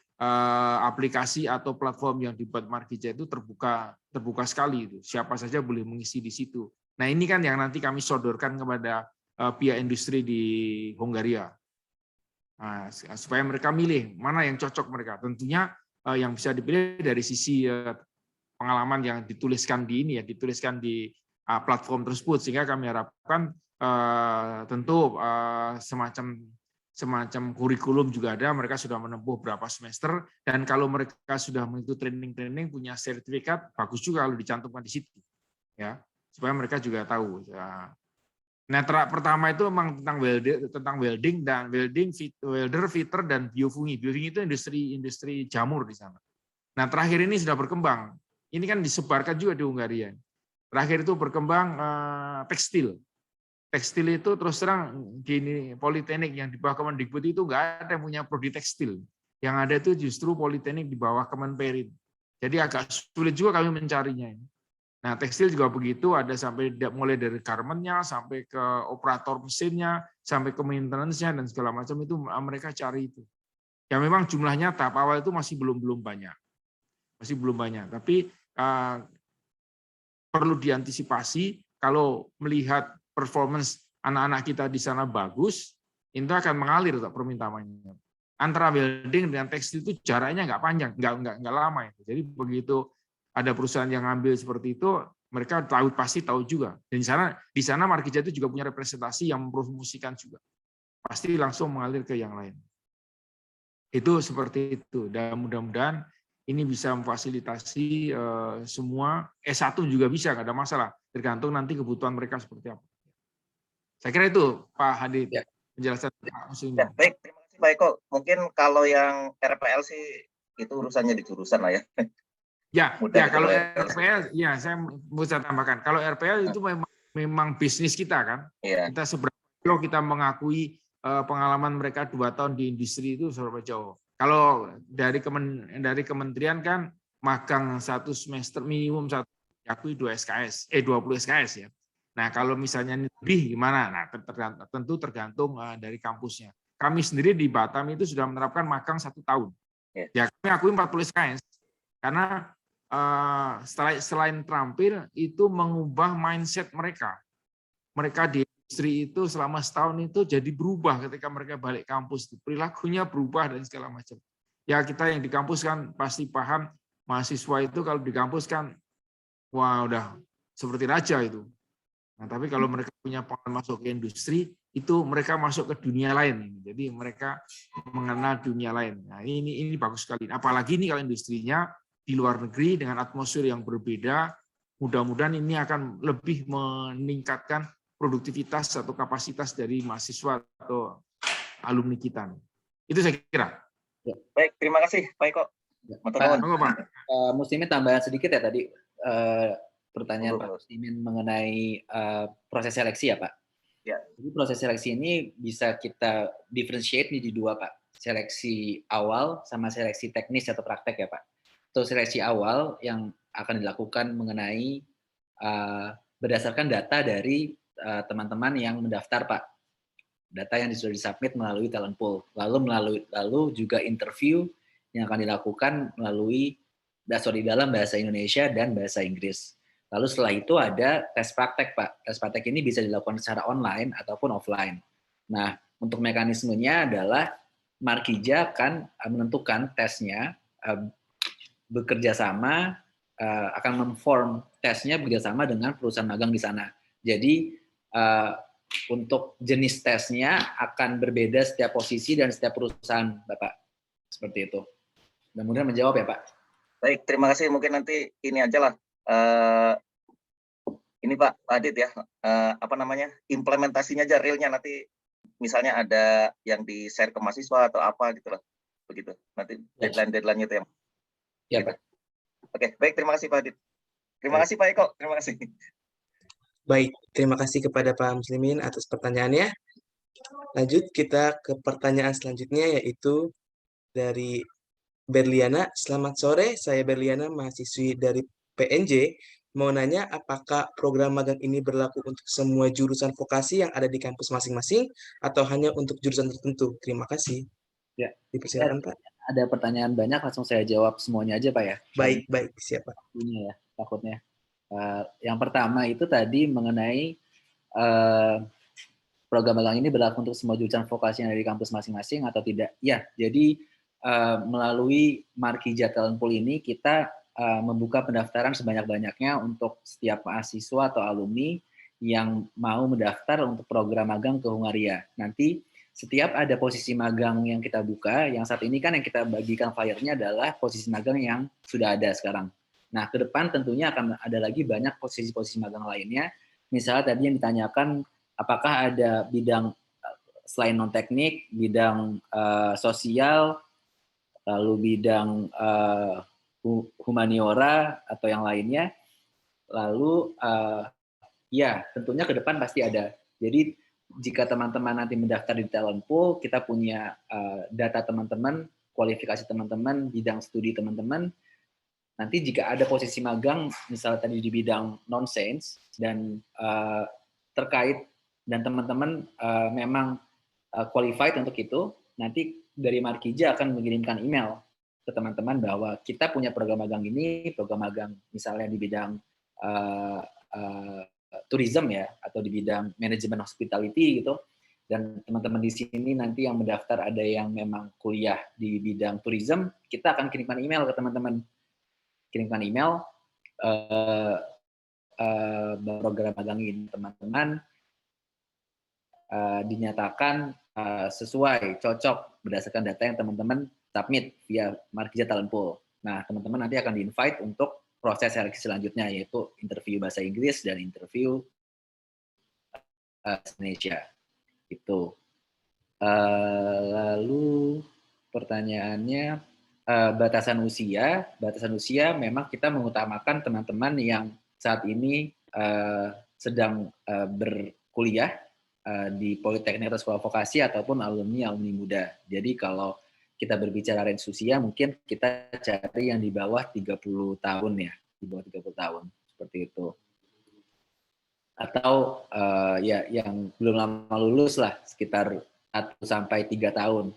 aplikasi atau platform yang dibuat Markija itu terbuka sekali itu. Siapa saja boleh mengisi di situ. Nah, ini kan yang nanti kami sodorkan kepada pihak industri di Hongaria. Nah, supaya mereka milih mana yang cocok mereka. Tentunya yang bisa dipilih dari sisi pengalaman yang dituliskan di platform tersebut, sehingga kami harapkan tentu semacam kurikulum juga ada, mereka sudah menempuh berapa semester, dan kalau mereka sudah mengikuti training punya sertifikat, bagus juga kalau dicantumkan di situ, ya, supaya mereka juga tahu. Nah, pertama itu memang tentang welding, welder, fitter, dan biofungi. Biofungi itu industri jamur di sana. Nah, terakhir ini sudah berkembang. Ini kan disebarkan juga di Hungaria. Terakhir itu berkembang tekstil. Tekstil itu terus terang di Politeknik yang di bawah Kemendikbud itu nggak ada yang punya prodi tekstil. Yang ada itu justru Politeknik di bawah Kemenperin. Jadi agak sulit juga kami mencarinya. Nah, tekstil juga begitu, ada mulai dari garmentnya sampai ke operator mesinnya, sampai ke maintenance-nya dan segala macam itu mereka cari itu. Ya memang jumlahnya tahap awal itu masih belum banyak. Tapi perlu diantisipasi kalau melihat performance anak-anak kita di sana bagus, itu akan mengalir permintaannya. Antara welding dengan tekstil itu jaraknya nggak panjang, nggak lama itu. Jadi begitu ada perusahaan yang ngambil seperti itu, mereka pasti tahu juga. Dan di sana Markija itu juga punya representasi yang mempromosikan juga. Pasti langsung mengalir ke yang lain. Itu seperti itu. Dan mudah-mudahan ini bisa memfasilitasi semua. S1 juga bisa, nggak ada masalah. Tergantung nanti kebutuhan mereka seperti apa. Saya kira itu, Pak Hadi, penjelasan Pak Muslimin. Ya, baik, terima kasih Pak Eko. Mungkin kalau yang RPL sih itu urusannya di jurusan lah ya. Ya, kalau RPL, ya saya bisa tambahkan. Kalau RPL itu memang bisnis kita kan. Ya. Kita seberapa kita mengakui pengalaman mereka 2 tahun di industri itu seberapa jauh. Kalau dari kementerian kan magang 1 semester minimum 1 diakui 20 SKS ya. Nah, kalau misalnya lebih gimana? Nah, tentu tergantung dari kampusnya. Kami sendiri di Batam itu sudah menerapkan magang 1 tahun. Ya, kami akui 40 SKS. Karena selain terampil itu mengubah mindset mereka. Mereka di industri itu selama setahun itu jadi berubah ketika mereka balik kampus. Perilakunya berubah dan segala macam. Ya kita yang di kampus kan pasti paham, mahasiswa itu kalau di kampus kan wah udah seperti raja itu. Nah, tapi kalau mereka punya pengalaman masuk ke industri, itu mereka masuk ke dunia lain. Jadi mereka mengenal dunia lain. Nah, ini bagus sekali. Apalagi ini kalau industrinya di luar negeri dengan atmosfer yang berbeda, mudah-mudahan ini akan lebih meningkatkan produktivitas atau kapasitas dari mahasiswa atau alumni kita. Itu saya kira. Baik, terima kasih Pak Eko. Pak Muslimin tambahan sedikit ya tadi pertanyaan Pak Muslimin mengenai proses seleksi ya Pak. Ya. Jadi proses seleksi ini bisa kita differentiate nih di 2 Pak. Seleksi awal sama seleksi teknis atau praktek ya Pak. Untuk seleksi awal yang akan dilakukan mengenai berdasarkan data dari teman-teman yang mendaftar Pak. Data yang sudah disubmit melalui talent pool. Lalu juga interview yang akan dilakukan melalui dalam bahasa Indonesia dan bahasa Inggris. Lalu setelah itu ada tes praktek Pak. Tes praktek ini bisa dilakukan secara online ataupun offline. Nah, untuk mekanismenya adalah Markija akan menentukan tesnya bekerja sama, akan memform tesnya bekerjasama dengan perusahaan magang di sana. Jadi untuk jenis tesnya akan berbeda setiap posisi dan setiap perusahaan, Bapak. Seperti itu. Mudah-mudahan menjawab ya, Pak. Baik, terima kasih. Mungkin nanti ini aja lah. ini Pak Adit ya, apa namanya, implementasinya aja realnya nanti misalnya ada yang di-share ke mahasiswa atau apa gitu loh, begitu. Nanti deadline-deadline itu yang Ya, gitu. Pak. Oke, baik, terima kasih Pak Adit. Terima kasih Pak Eko, terima kasih. Baik, terima kasih kepada Pak Muslimin atas pertanyaannya. Lanjut kita ke pertanyaan selanjutnya, yaitu dari Berliana. Selamat sore, saya Berliana, mahasiswi dari PNJ. Mau nanya, apakah program magang ini berlaku untuk semua jurusan vokasi yang ada di kampus masing-masing atau hanya untuk jurusan tertentu? Terima kasih. Ya. Dipersilakan, Pak. Ada pertanyaan banyak, langsung saya jawab semuanya aja Pak ya. Baik, siapa? Ini ya, takutnya. Yang pertama itu tadi mengenai program magang ini berlaku untuk semua jurusan vokasi yang ada di kampus masing-masing atau tidak. Ya, jadi melalui Markija Talent Pool ini kita membuka pendaftaran sebanyak-banyaknya untuk setiap mahasiswa atau alumni yang mau mendaftar untuk program magang ke Hungaria. Nanti setiap ada posisi magang yang kita buka, yang saat ini kan yang kita bagikan flyer-nya adalah posisi magang yang sudah ada sekarang. Nah, ke depan tentunya akan ada lagi banyak posisi-posisi magang lainnya. Misalnya tadi yang ditanyakan, apakah ada bidang selain non-teknik, bidang sosial, lalu bidang humaniora atau yang lainnya. Lalu ya tentunya ke depan pasti ada. Jadi jika teman-teman nanti mendaftar di talent pool, kita punya data teman-teman, kualifikasi teman-teman, bidang studi teman-teman. Nanti jika ada posisi magang, misalnya tadi di bidang non-sains dan terkait dan teman-teman memang qualified untuk itu, nanti dari Markija akan mengirimkan email ke teman-teman bahwa kita punya program magang ini, program magang misalnya di bidang tourism ya, atau di bidang manajemen hospitality gitu, dan teman-teman di sini nanti yang mendaftar ada yang memang kuliah di bidang tourism, kita akan kirimkan email ke teman-teman. Kirimkan email program magang ini teman-teman dinyatakan sesuai, cocok berdasarkan data yang teman-teman submit via Markija Talent Pool. Nah, teman-teman nanti akan di-invite untuk proses seleksi selanjutnya, yaitu interview bahasa Inggris dan interview Indonesia. Itu. Lalu pertanyaannya, batasan usia memang kita mengutamakan teman-teman yang saat ini sedang berkuliah di Politeknik atau sekolah vokasi ataupun alumni muda. Jadi kalau kita berbicara range usia, mungkin kita cari yang di bawah 30 tahun ya, di bawah 30 tahun seperti itu. Atau ya yang belum lama lulus lah, sekitar 1 sampai 3 tahun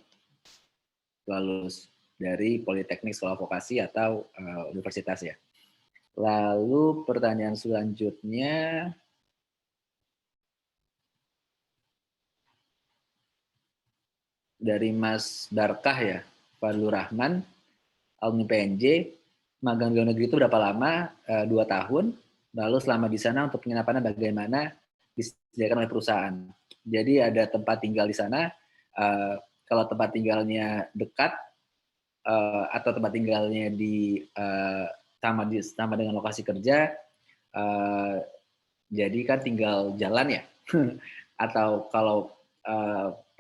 lulus dari Politeknik, sekolah vokasi atau universitas ya. Lalu pertanyaan selanjutnya, dari Mas Barkah ya, Fadlur Rahman, alumni PNJ, magang di luar negeri itu berapa lama? 2 tahun. Lalu selama di sana untuk penginapannya bagaimana? Disediakan oleh perusahaan. Jadi ada tempat tinggal di sana. Kalau tempat tinggalnya dekat atau tempat tinggalnya sama dengan lokasi kerja, jadi kan tinggal jalan ya. Atau kalau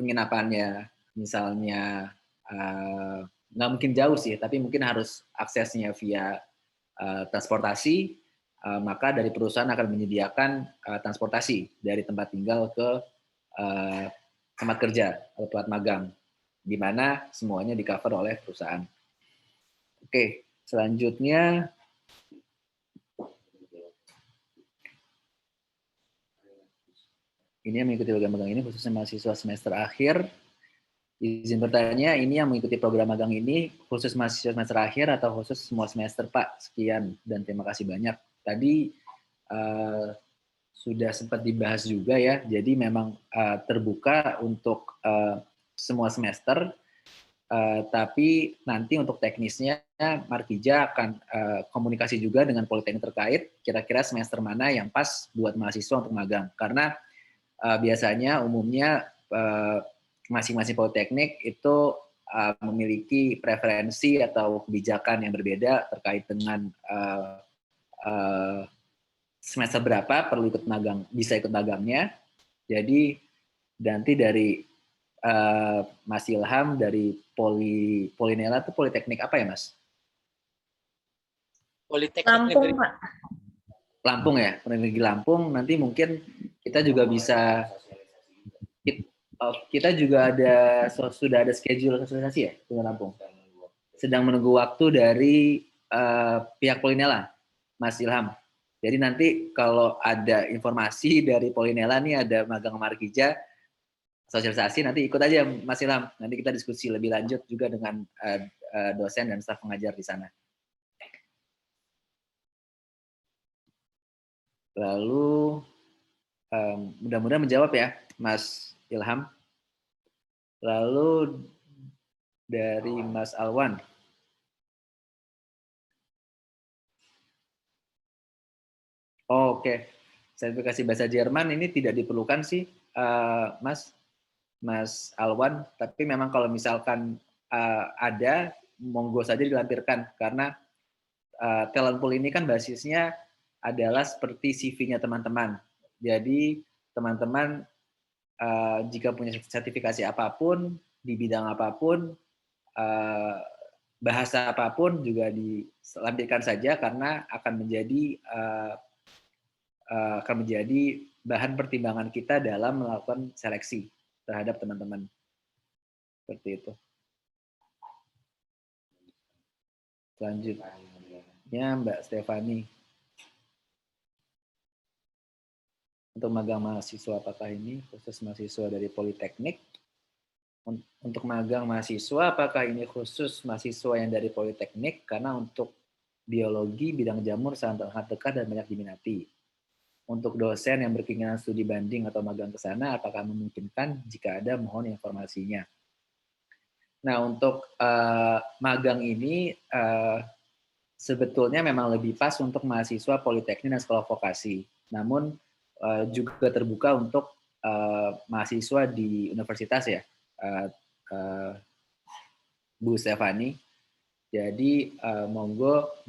penginapannya misalnya nggak mungkin jauh sih, tapi mungkin harus aksesnya via transportasi, maka dari perusahaan akan menyediakan transportasi dari tempat tinggal ke tempat kerja atau tempat magang, di mana semuanya di-cover oleh perusahaan. Oke, selanjutnya ini yang mengikuti program magang ini khususnya mahasiswa semester akhir. Izin bertanya, ini yang mengikuti program magang ini khusus mahasiswa semester akhir atau khusus semua semester, Pak? Sekian dan terima kasih banyak. Tadi sudah sempat dibahas juga ya, jadi memang terbuka untuk semua semester, tapi nanti untuk teknisnya Markija akan komunikasi juga dengan politeknik terkait, kira-kira semester mana yang pas buat mahasiswa untuk magang. Karena biasanya umumnya masing-masing politeknik itu memiliki preferensi atau kebijakan yang berbeda terkait dengan semester berapa perlu ikut magang, bisa ikut magangnya. Jadi nanti dari Mas Ilham dari Polinela itu Politeknik apa ya, Mas? Politeknik Lampung, Negeri Pak. Lampung ya, Politeknik Lampung. Nanti mungkin kita juga bisa, kita juga sudah ada schedule sosialisasi ya dengan Lampung. Sedang menunggu waktu dari pihak Polinela, Mas Ilham. Jadi nanti kalau ada informasi dari Polinela nih ada magang Markija, sosialisasi, nanti ikut aja Mas Ilham. Nanti kita diskusi lebih lanjut juga dengan dosen dan staf pengajar di sana. Lalu mudah-mudahan menjawab ya Mas Ilham. Lalu dari Mas Alwan. Oke. Sertifikasi bahasa Jerman ini tidak diperlukan sih Mas Alwan, tapi memang kalau misalkan ada, monggo saja dilampirkan, karena talent pool ini kan basisnya adalah seperti CV-nya teman-teman. Jadi teman-teman jika punya sertifikasi apapun, di bidang apapun, bahasa apapun juga dilampirkan saja, karena akan menjadi bahan pertimbangan kita dalam melakukan seleksi terhadap teman-teman. Seperti itu. Selanjutnya Mbak Stefani. Untuk magang mahasiswa apakah ini khusus mahasiswa dari Politeknik? Untuk magang mahasiswa apakah ini khusus mahasiswa yang dari Politeknik? Karena untuk biologi, bidang jamur sangat dekat dan banyak diminati. Untuk dosen yang berkeinginan studi banding atau magang ke sana, apakah memungkinkan? Jika ada, mohon informasinya. Nah, untuk magang ini sebetulnya memang lebih pas untuk mahasiswa Politeknik dan sekolah vokasi. Namun juga terbuka untuk mahasiswa di universitas ya, Bu Stefani. Jadi monggo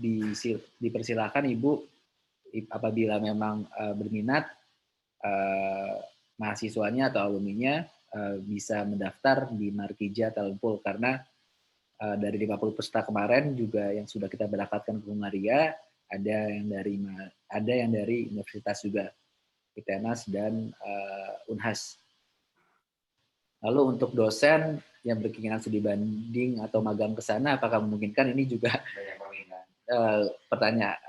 dipersilakan Ibu, apabila memang berminat mahasiswanya atau alumninya bisa mendaftar di Markija Talent Pool, karena dari 50 peserta kemarin juga yang sudah kita berangkatkan ke Hungaria, ada yang dari universitas juga, ITENAS dan Unhas. Lalu untuk dosen yang berkeinginan studi banding atau magang ke sana, apakah memungkinkan? Ini juga pertanyaan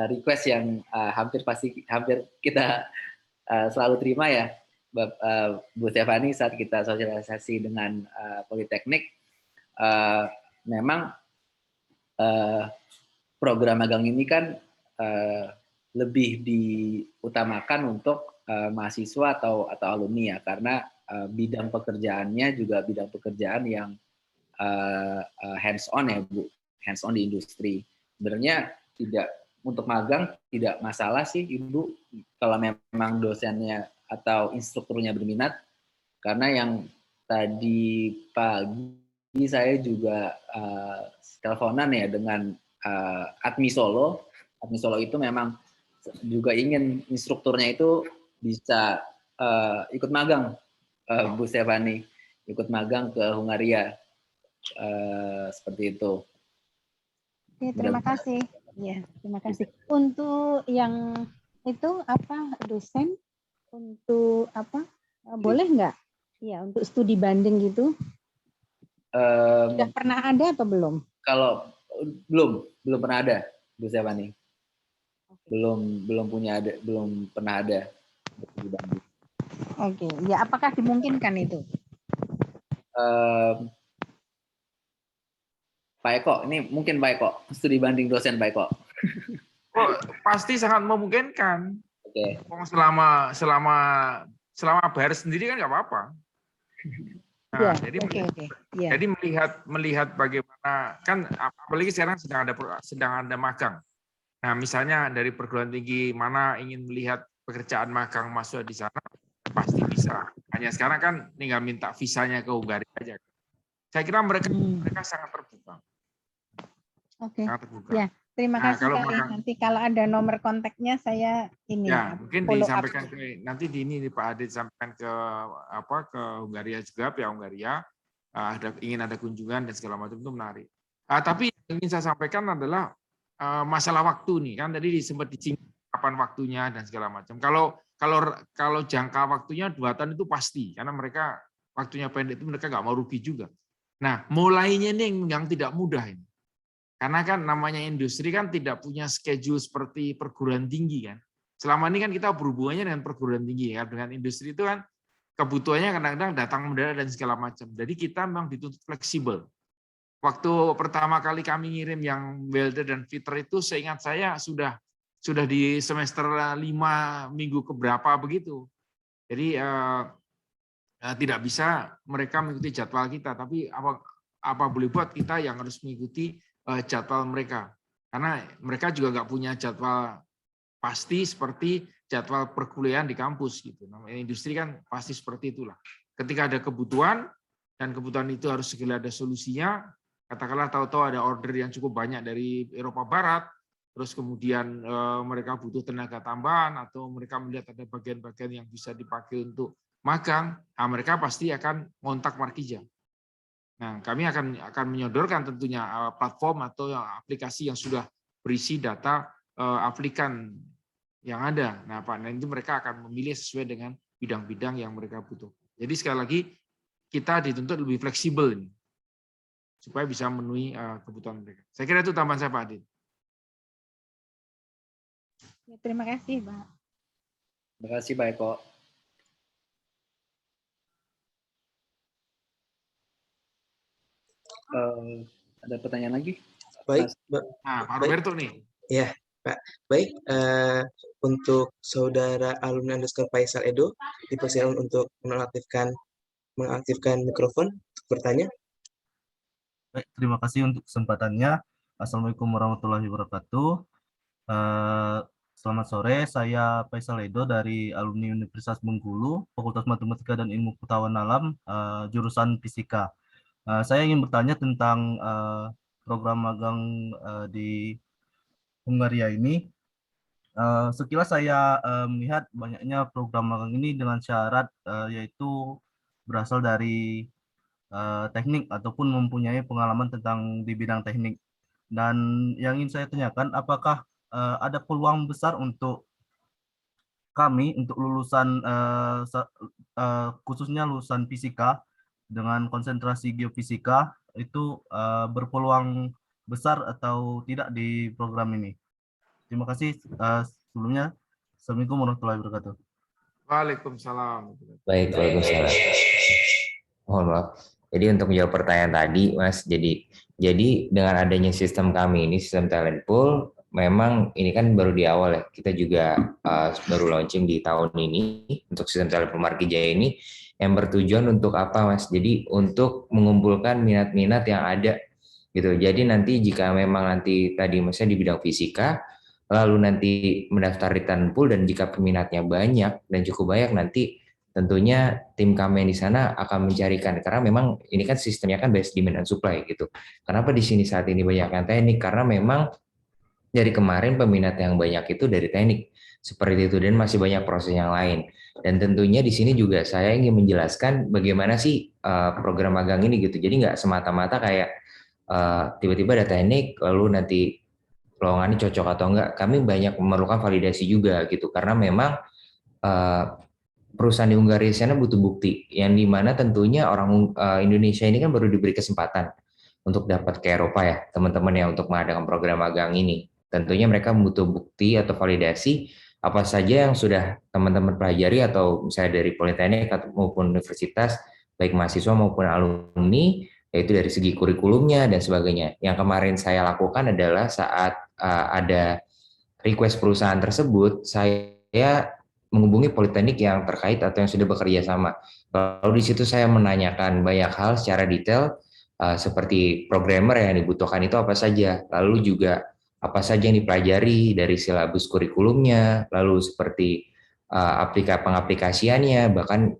request yang hampir kita selalu terima ya, Bu Stefani, saat kita sosialisasi dengan Politeknik. Memang program magang ini kan lebih diutamakan untuk mahasiswa atau alumni ya, karena bidang pekerjaannya juga bidang pekerjaan yang hands on ya Bu, hands on di industri. Sebenarnya untuk magang tidak masalah sih Ibu, kalau memang dosennya atau instrukturnya berminat, karena yang tadi pagi saya juga teleponan ya dengan Admi Solo. Admi Solo itu memang juga ingin instrukturnya itu bisa ikut magang, Bu Stefani, ikut magang ke Hungaria, seperti itu. Oke, terima kasih. Ya, terima kasih. Untuk yang itu apa, dosen untuk apa, boleh nggak? Ya, untuk studi banding gitu. Sudah pernah ada atau belum? Kalau belum pernah ada, Bu Stefani. Belum pernah ada. Oke, ya apakah dimungkinkan itu? Pak Eko, ini mungkin Pak Eko, studi banding dosen Pak Eko. Oh, pasti sangat memungkinkan. Oke. Selama bayar sendiri kan nggak apa-apa. Nah, jadi melihat bagaimana, kan apalagi sekarang sedang ada magang. Nah, misalnya dari perguruan tinggi mana ingin melihat pekerjaan magang mahasiswa di sana, pasti bisa. Hanya sekarang kan tinggal minta visanya ke Hungaria aja. Saya kira mereka sangat terbuka. Oke. Ya, Terima Nah, kasih kalau Kak. magang, Nanti kalau ada nomor kontaknya saya ini ya mungkin follow up. disampaikan nanti di ini Pak Ade disampaikan ke Hungaria juga, pihak Hungaria, ingin ada kunjungan dan segala macam, itu menarik. Tapi yang ingin saya sampaikan adalah masalah waktu nih, kan tadi sempat disinggung kapan waktunya dan segala macam. Kalau jangka waktunya 2 tahun itu pasti, karena mereka waktunya pendek itu mereka nggak mau rugi juga. Nah, mulainya nih yang tidak mudah ini. Karena kan namanya industri kan tidak punya schedule seperti perguruan tinggi kan. Selama ini kan kita berhubungannya dengan perguruan tinggi ya, dengan industri itu kan kebutuhannya kadang-kadang datang mendadak dan segala macam. Jadi kita memang dituntut fleksibel. Waktu pertama kali kami ngirim yang welder dan fitter itu seingat saya sudah di semester 5 minggu keberapa begitu. Jadi tidak bisa mereka mengikuti jadwal kita, tapi apa boleh buat kita yang harus mengikuti jadwal mereka, karena mereka juga nggak punya jadwal pasti seperti jadwal perkuliahan di kampus gitu. Namanya industri kan pasti seperti itulah. Ketika ada kebutuhan dan kebutuhan itu harus segera ada solusinya, katakanlah tahu-tahu ada order yang cukup banyak dari Eropa Barat, terus kemudian mereka butuh tenaga tambahan atau mereka melihat ada bagian-bagian yang bisa dipakai untuk magang, mereka pasti akan kontak Markija. Nah, kami akan menyodorkan tentunya platform atau aplikasi yang sudah berisi data aplikan yang ada. Nah, Pak, nanti mereka akan memilih sesuai dengan bidang-bidang yang mereka butuh. Jadi sekali lagi kita dituntut lebih fleksibel ini supaya bisa memenuhi kebutuhan mereka. Saya kira itu tambahan saya, Pak Adit. Ya, terima kasih, Pak. Terima kasih, Pak Eko. Ada pertanyaan lagi? Baik, Pak Roberto nih. Ya, Pak. Baik, untuk saudara alumni underscore Faisal Edo, dipersilakan untuk mengaktifkan mikrofon untuk bertanya. Baik, terima kasih untuk kesempatannya. Assalamualaikum warahmatullahi wabarakatuh. Selamat sore, saya Faisal Edo dari alumni Universitas Bengkulu, Fakultas Matematika dan Ilmu Pengetahuan Alam, jurusan Fisika. Saya ingin bertanya tentang program magang di Hungaria ini. Sekilas saya melihat banyaknya program magang ini dengan syarat yaitu berasal dari teknik ataupun mempunyai pengalaman tentang di bidang teknik. Dan yang ingin saya tanyakan, apakah ada peluang besar untuk kami, untuk lulusan khususnya lulusan fisika dengan konsentrasi geofisika itu berpeluang besar atau tidak di program ini? Terima kasih sebelumnya. Assalamualaikum warahmatullahi wabarakatuh. Waalaikumsalam. Baik, waalaikumsalam. Mohon maaf. Jadi untuk menjawab pertanyaan tadi, Mas, jadi dengan adanya sistem kami ini, sistem talent pool, memang ini kan baru di awal ya. Kita juga baru launching di tahun ini untuk sistem talent pool Markija ini, yang bertujuan untuk apa, Mas? Jadi untuk mengumpulkan minat-minat yang ada gitu. Jadi nanti jika memang nanti tadi misalnya di bidang fisika, lalu nanti mendaftar di talent pool dan jika peminatnya banyak dan cukup banyak, nanti tentunya tim kami di sana akan mencarikan, karena memang ini kan sistemnya kan based demand and supply gitu. Kenapa di sini saat ini banyak yang teknik? Karena memang dari kemarin peminat yang banyak itu dari teknik seperti itu, dan masih banyak proses yang lain. Dan tentunya di sini juga saya ingin menjelaskan bagaimana sih program magang ini gitu. Jadi nggak semata-mata kayak tiba-tiba ada teknik lalu nanti lowongannya cocok atau enggak. Kami banyak memerlukan validasi juga gitu, karena memang perusahaan di Hungaria sana butuh bukti, yang dimana tentunya orang Indonesia ini kan baru diberi kesempatan untuk dapat ke Eropa ya teman-teman ya, untuk mengadakan program magang ini. Tentunya mereka butuh bukti atau validasi apa saja yang sudah teman-teman pelajari, atau misalnya dari politeknik maupun universitas, baik mahasiswa maupun alumni, yaitu dari segi kurikulumnya dan sebagainya. Yang kemarin saya lakukan adalah saat ada request perusahaan tersebut, saya menghubungi politeknik yang terkait atau yang sudah bekerja sama. Lalu di situ saya menanyakan banyak hal secara detail, seperti programmer yang dibutuhkan itu apa saja, lalu juga apa saja yang dipelajari dari silabus kurikulumnya, lalu seperti pengaplikasiannya, bahkan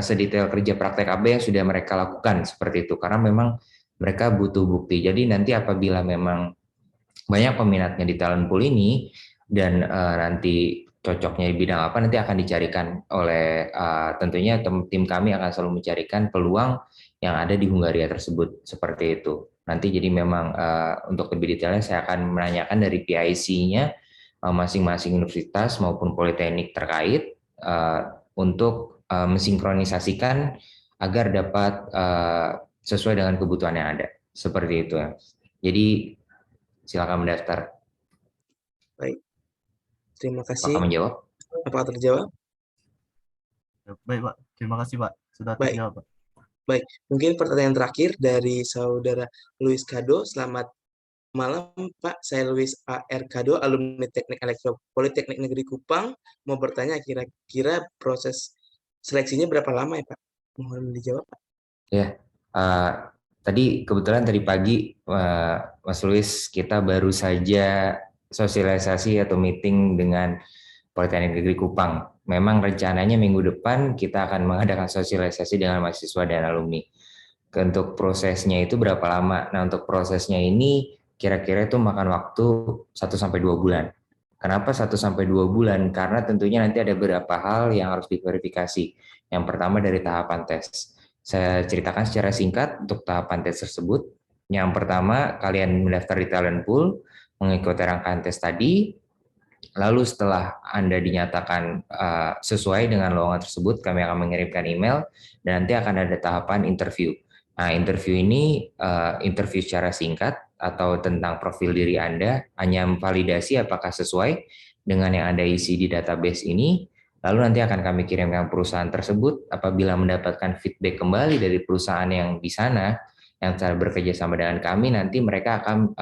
sedetail kerja praktek apa yang sudah mereka lakukan seperti itu, karena memang mereka butuh bukti. Jadi nanti apabila memang banyak peminatnya di talent pool ini, dan nanti cocoknya di bidang apa nanti akan dicarikan oleh tentunya tim kami akan selalu mencarikan peluang yang ada di Hungaria tersebut, seperti itu. Nanti jadi memang untuk lebih detailnya saya akan menanyakan dari PIC-nya masing-masing universitas maupun politeknik terkait untuk mensinkronisasikan agar dapat sesuai dengan kebutuhan yang ada, seperti itu ya. Jadi silakan mendaftar. Baik, terima kasih. Apakah menjawab? Apakah terjawab? Baik, Pak. Terima kasih, Pak. Sudah Baik. terjawab, Pak. Baik, mungkin pertanyaan terakhir dari saudara Luis Kado. Selamat malam, Pak. Saya Luis A.R. Kado, alumni Teknik Elektro Politeknik Negeri Kupang. Mau bertanya, kira-kira proses seleksinya berapa lama ya, Pak? Mohon dijawab, Pak. Ya, tadi kebetulan tadi pagi Mas Luis kita baru saja sosialisasi atau meeting dengan Politeknik Negeri Kupang. Memang rencananya minggu depan kita akan mengadakan sosialisasi dengan mahasiswa dan alumni. Untuk prosesnya itu berapa lama? Nah, untuk prosesnya ini kira-kira itu makan waktu 1-2 bulan. Kenapa 1-2 bulan? Karena tentunya nanti ada beberapa hal yang harus diverifikasi. Yang pertama dari tahapan tes. Saya ceritakan secara singkat untuk tahapan tes tersebut. Yang pertama, kalian mendaftar di talent pool, mengikuti rangkaian tes tadi. Lalu setelah Anda dinyatakan sesuai dengan lowongan tersebut, kami akan mengirimkan email dan nanti akan ada tahapan interview. Nah, interview ini interview secara singkat atau tentang profil diri Anda, hanya memvalidasi apakah sesuai dengan yang Anda isi di database ini. Lalu nanti akan kami kirimkan perusahaan tersebut. Apabila mendapatkan feedback kembali dari perusahaan yang di sana, yang cara bekerja sama dengan kami, nanti mereka akan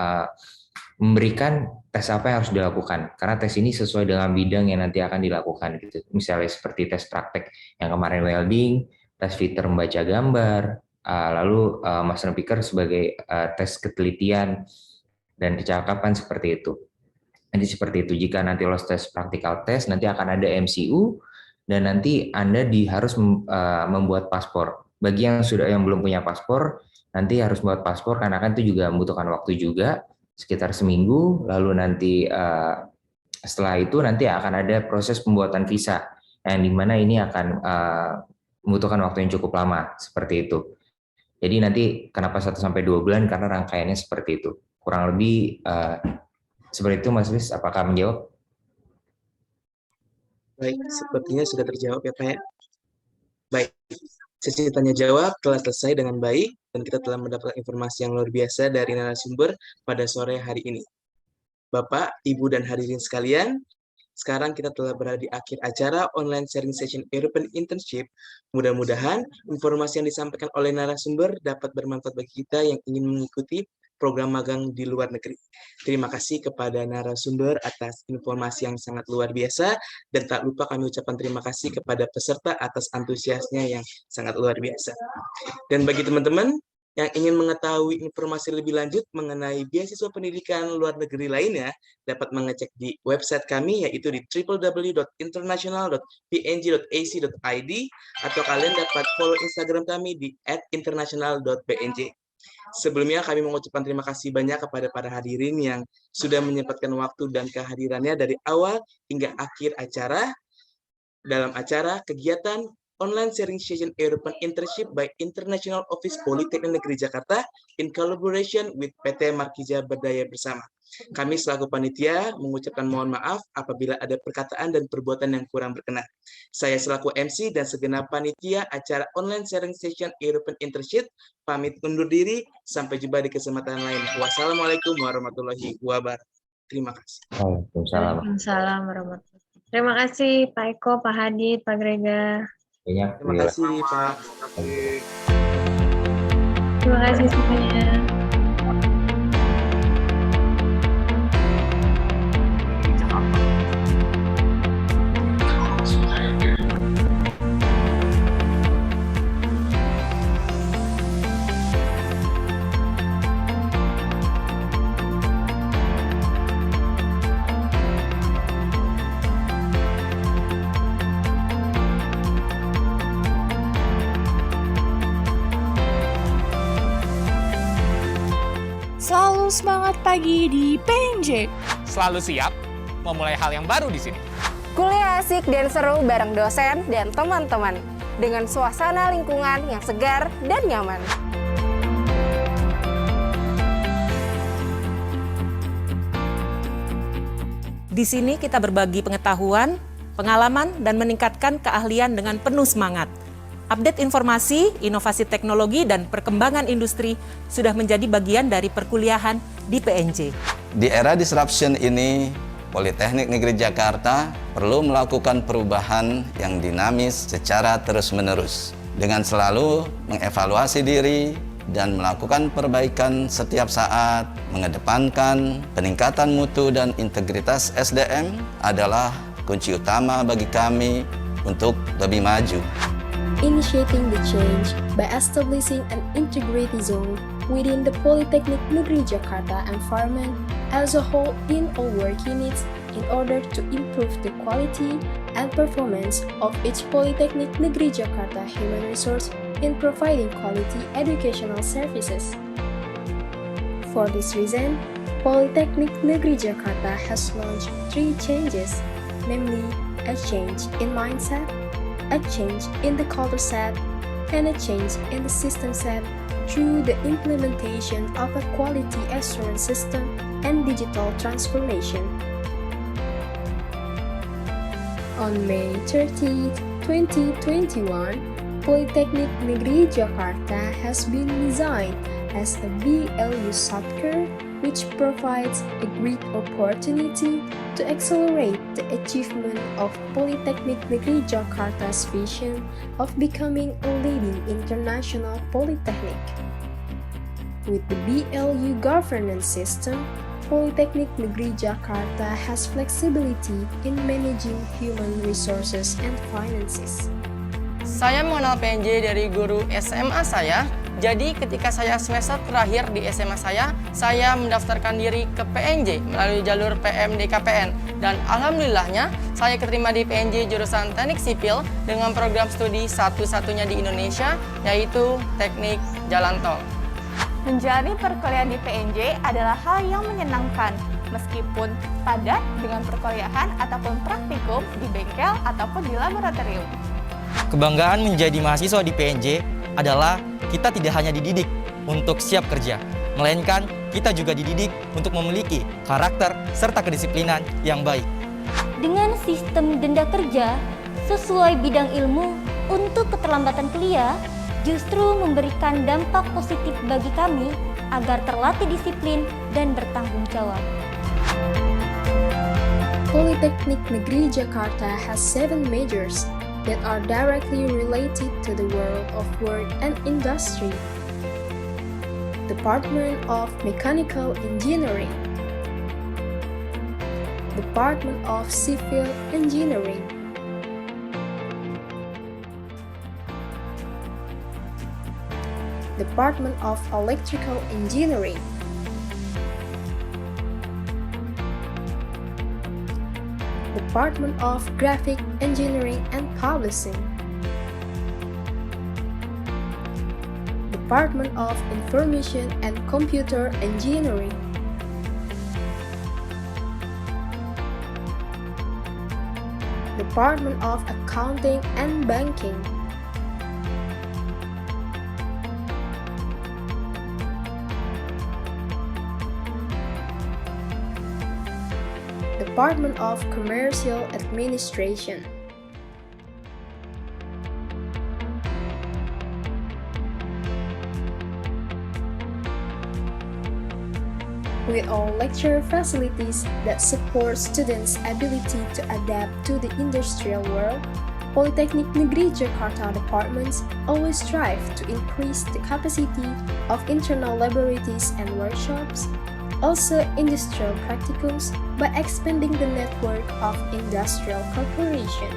memberikan tes apa yang harus dilakukan. Karena tes ini sesuai dengan bidang yang nanti akan dilakukan. Gitu. Misalnya seperti tes praktek yang kemarin welding, tes fitter membaca gambar, lalu master picker sebagai tes ketelitian dan kecakapan seperti itu. Nanti seperti itu, jika nanti lolos tes praktikal tes, nanti akan ada MCU dan nanti Anda harus membuat paspor. Bagi yang belum punya paspor, nanti harus membuat paspor karena kan itu juga membutuhkan waktu juga sekitar seminggu. Lalu nanti setelah itu nanti akan ada proses pembuatan visa yang dimana ini akan membutuhkan waktu yang cukup lama seperti itu. Jadi nanti kenapa 1-2 bulan karena rangkaiannya seperti itu. Kurang lebih seperti itu, Mas Luis, apakah menjawab? Baik, sepertinya sudah terjawab ya, Pak. Baik, sesi tanya jawab telah selesai dengan baik dan kita telah mendapatkan informasi yang luar biasa dari narasumber pada sore hari ini. Bapak, Ibu, dan hadirin sekalian, sekarang kita telah berada di akhir acara online sharing session European Internship. Mudah-mudahan informasi yang disampaikan oleh narasumber dapat bermanfaat bagi kita yang ingin mengikuti program magang di luar negeri. Terima kasih kepada narasumber atas informasi yang sangat luar biasa, dan tak lupa kami ucapkan terima kasih kepada peserta atas antusiasnya yang sangat luar biasa. Dan bagi teman-teman yang ingin mengetahui informasi lebih lanjut mengenai beasiswa pendidikan luar negeri lainnya, dapat mengecek di website kami, yaitu di www.international.png.ac.id, atau kalian dapat follow Instagram kami di @international.png. Sebelumnya kami mengucapkan terima kasih banyak kepada para hadirin yang sudah menyempatkan waktu dan kehadirannya dari awal hingga akhir acara dalam acara kegiatan online sharing session European Internship by International Office Politeknik Negeri Jakarta in collaboration with PT Markija Berdaya Bersama. Kami selaku panitia mengucapkan mohon maaf apabila ada perkataan dan perbuatan yang kurang berkenan. Saya selaku MC dan segenap panitia acara online sharing session European Internship pamit undur diri. Sampai jumpa di kesempatan lain. Wassalamualaikum warahmatullahi wabarakatuh. Terima kasih. Waalaikumsalam warahmatullahi wabarakatuh. Terima kasih Pak Eko, Pak Hadid, Pak Grega. Terima kasih Pak. Terima kasih semuanya. Selalu semangat pagi di PNJ. Selalu siap memulai hal yang baru di sini. Kuliah asik dan seru bareng dosen dan teman-teman. Dengan suasana lingkungan yang segar dan nyaman. Di sini kita berbagi pengetahuan, pengalaman, dan meningkatkan keahlian dengan penuh semangat. Update informasi, inovasi teknologi, dan perkembangan industri sudah menjadi bagian dari perkuliahan di PNJ. Di era disruption ini, Politeknik Negeri Jakarta perlu melakukan perubahan yang dinamis secara terus-menerus, dengan selalu mengevaluasi diri dan melakukan perbaikan setiap saat. Mengedepankan peningkatan mutu dan integritas SDM adalah kunci utama bagi kami untuk lebih maju. Initiating the change by establishing an integrity zone within the Polytechnic Negeri Jakarta environment as a whole in all work units in order to improve the quality and performance of each Polytechnic Negeri Jakarta human resource in providing quality educational services. For this reason, Polytechnic Negeri Jakarta has launched 3 changes, namely a change in mindset, a change in the culture set, and a change in the system set through the implementation of a quality assurance system and digital transformation. On May 30, 2021, Polytechnic Negeri Jakarta has been designed as a BLU subcore, which provides a great opportunity to accelerate the achievement of Polytechnic Negeri Jakarta's vision of becoming a leading international polytechnic. With the BLU governance system, Polytechnic Negeri Jakarta has flexibility in managing human resources and finances. Saya mengenal PNJ dari guru SMA saya. Jadi ketika saya semester terakhir di SMA saya mendaftarkan diri ke PNJ melalui jalur PMDKPN. Dan alhamdulillahnya saya keterima di PNJ jurusan Teknik Sipil dengan program studi satu-satunya di Indonesia, yaitu Teknik Jalan Tol. Menjalani perkuliahan di PNJ adalah hal yang menyenangkan, meskipun padat dengan perkuliahan ataupun praktikum di bengkel ataupun di laboratorium. Kebanggaan menjadi mahasiswa di PNJ adalah kita tidak hanya dididik untuk siap kerja, melainkan kita juga dididik untuk memiliki karakter serta kedisiplinan yang baik. Dengan sistem denda kerja sesuai bidang ilmu untuk keterlambatan kuliah, justru memberikan dampak positif bagi kami agar terlatih disiplin dan bertanggung jawab. Polytechnic Negeri Jakarta has 7 majors that are directly related to the world of work and industry. Department of Mechanical Engineering, Department of Civil Engineering, Department of Electrical Engineering, Department of Graphic Engineering and Publishing, Department of Information and Computer Engineering, Department of Accounting and Banking, Department of Commercial Administration. With all lecture facilities that support students' ability to adapt to the industrial world, Polytechnic Negeri Jakarta departments always strive to increase the capacity of internal laboratories and workshops, also industrial practicums, by expanding the network of industrial corporation.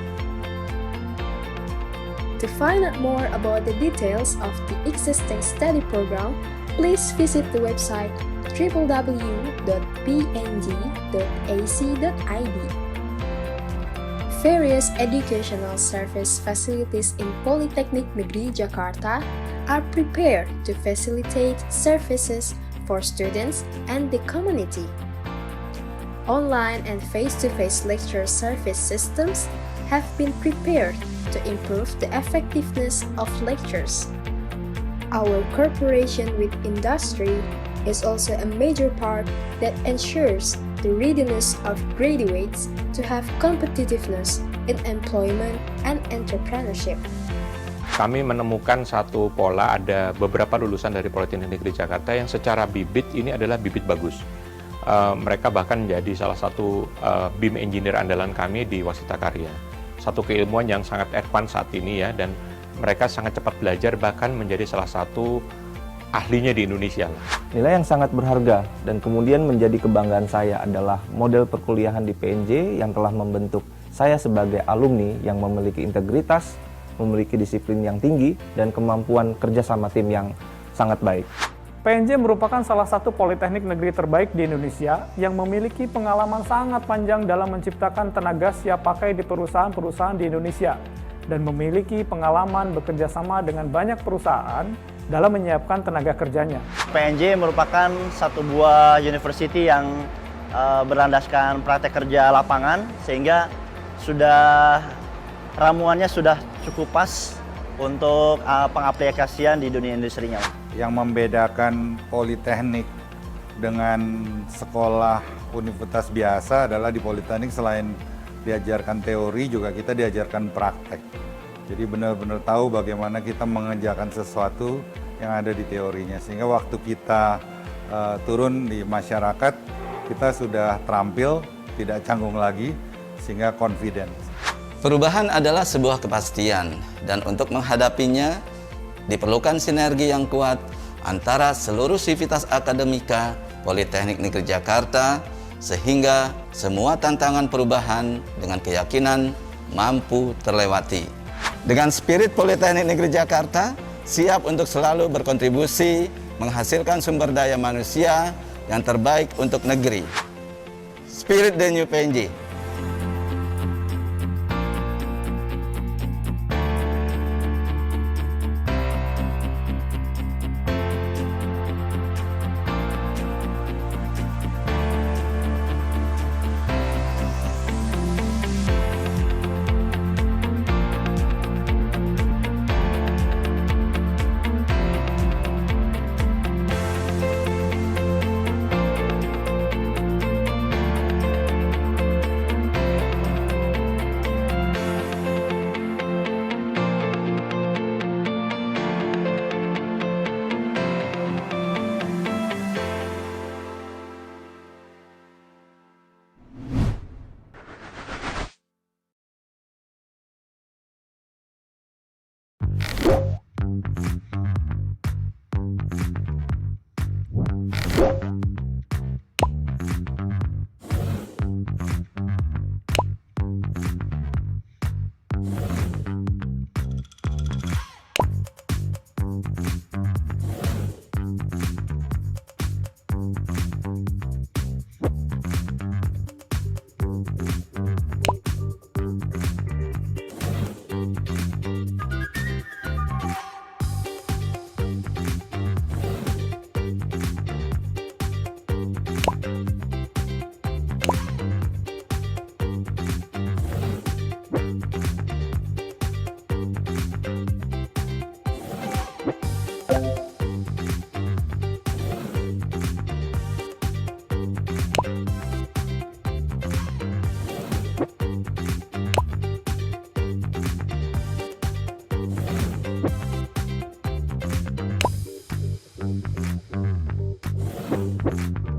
To find out more about the details of the existing study program, please visit the website www.png.ac.id. Various educational service facilities in Polytechnic Negeri Jakarta are prepared to facilitate services for students and the community. Online and face-to-face lecture service systems have been prepared to improve the effectiveness of lectures. Our cooperation with industry is also a major part that ensures the readiness of graduates to have competitiveness in employment and entrepreneurship. Kami menemukan satu pola, ada beberapa lulusan dari Politeknik Negeri Jakarta yang secara bibit ini adalah bibit bagus. Mereka bahkan menjadi salah satu BIM engineer andalan kami di Wasita Karya. Satu keilmuan yang sangat advance saat ini ya, dan mereka sangat cepat belajar, bahkan menjadi salah satu ahlinya di Indonesia. Nilai yang sangat berharga dan kemudian menjadi kebanggaan saya adalah model perkuliahan di PNJ yang telah membentuk saya sebagai alumni yang memiliki integritas, memiliki disiplin yang tinggi, dan kemampuan kerja sama tim yang sangat baik. PNJ merupakan salah satu politeknik negeri terbaik di Indonesia yang memiliki pengalaman sangat panjang dalam menciptakan tenaga siap pakai di perusahaan-perusahaan di Indonesia dan memiliki pengalaman bekerja sama dengan banyak perusahaan dalam menyiapkan tenaga kerjanya. PNJ merupakan satu buah university yang berlandaskan praktek kerja lapangan, sehingga ramuannya sudah cukup pas untuk pengaplikasian di dunia industrinya. Yang membedakan politeknik dengan sekolah universitas biasa adalah di politeknik selain diajarkan teori juga kita diajarkan praktek. Jadi benar-benar tahu bagaimana kita mengerjakan sesuatu yang ada di teorinya. Sehingga waktu kita turun di masyarakat, kita sudah terampil, tidak canggung lagi, sehingga confident. Perubahan adalah sebuah kepastian, dan untuk menghadapinya diperlukan sinergi yang kuat antara seluruh sivitas akademika Politeknik Negeri Jakarta, sehingga semua tantangan perubahan dengan keyakinan mampu terlewati. Dengan spirit Politeknik Negeri Jakarta, siap untuk selalu berkontribusi menghasilkan sumber daya manusia yang terbaik untuk negeri. Spirit the New PNJ. Thank you.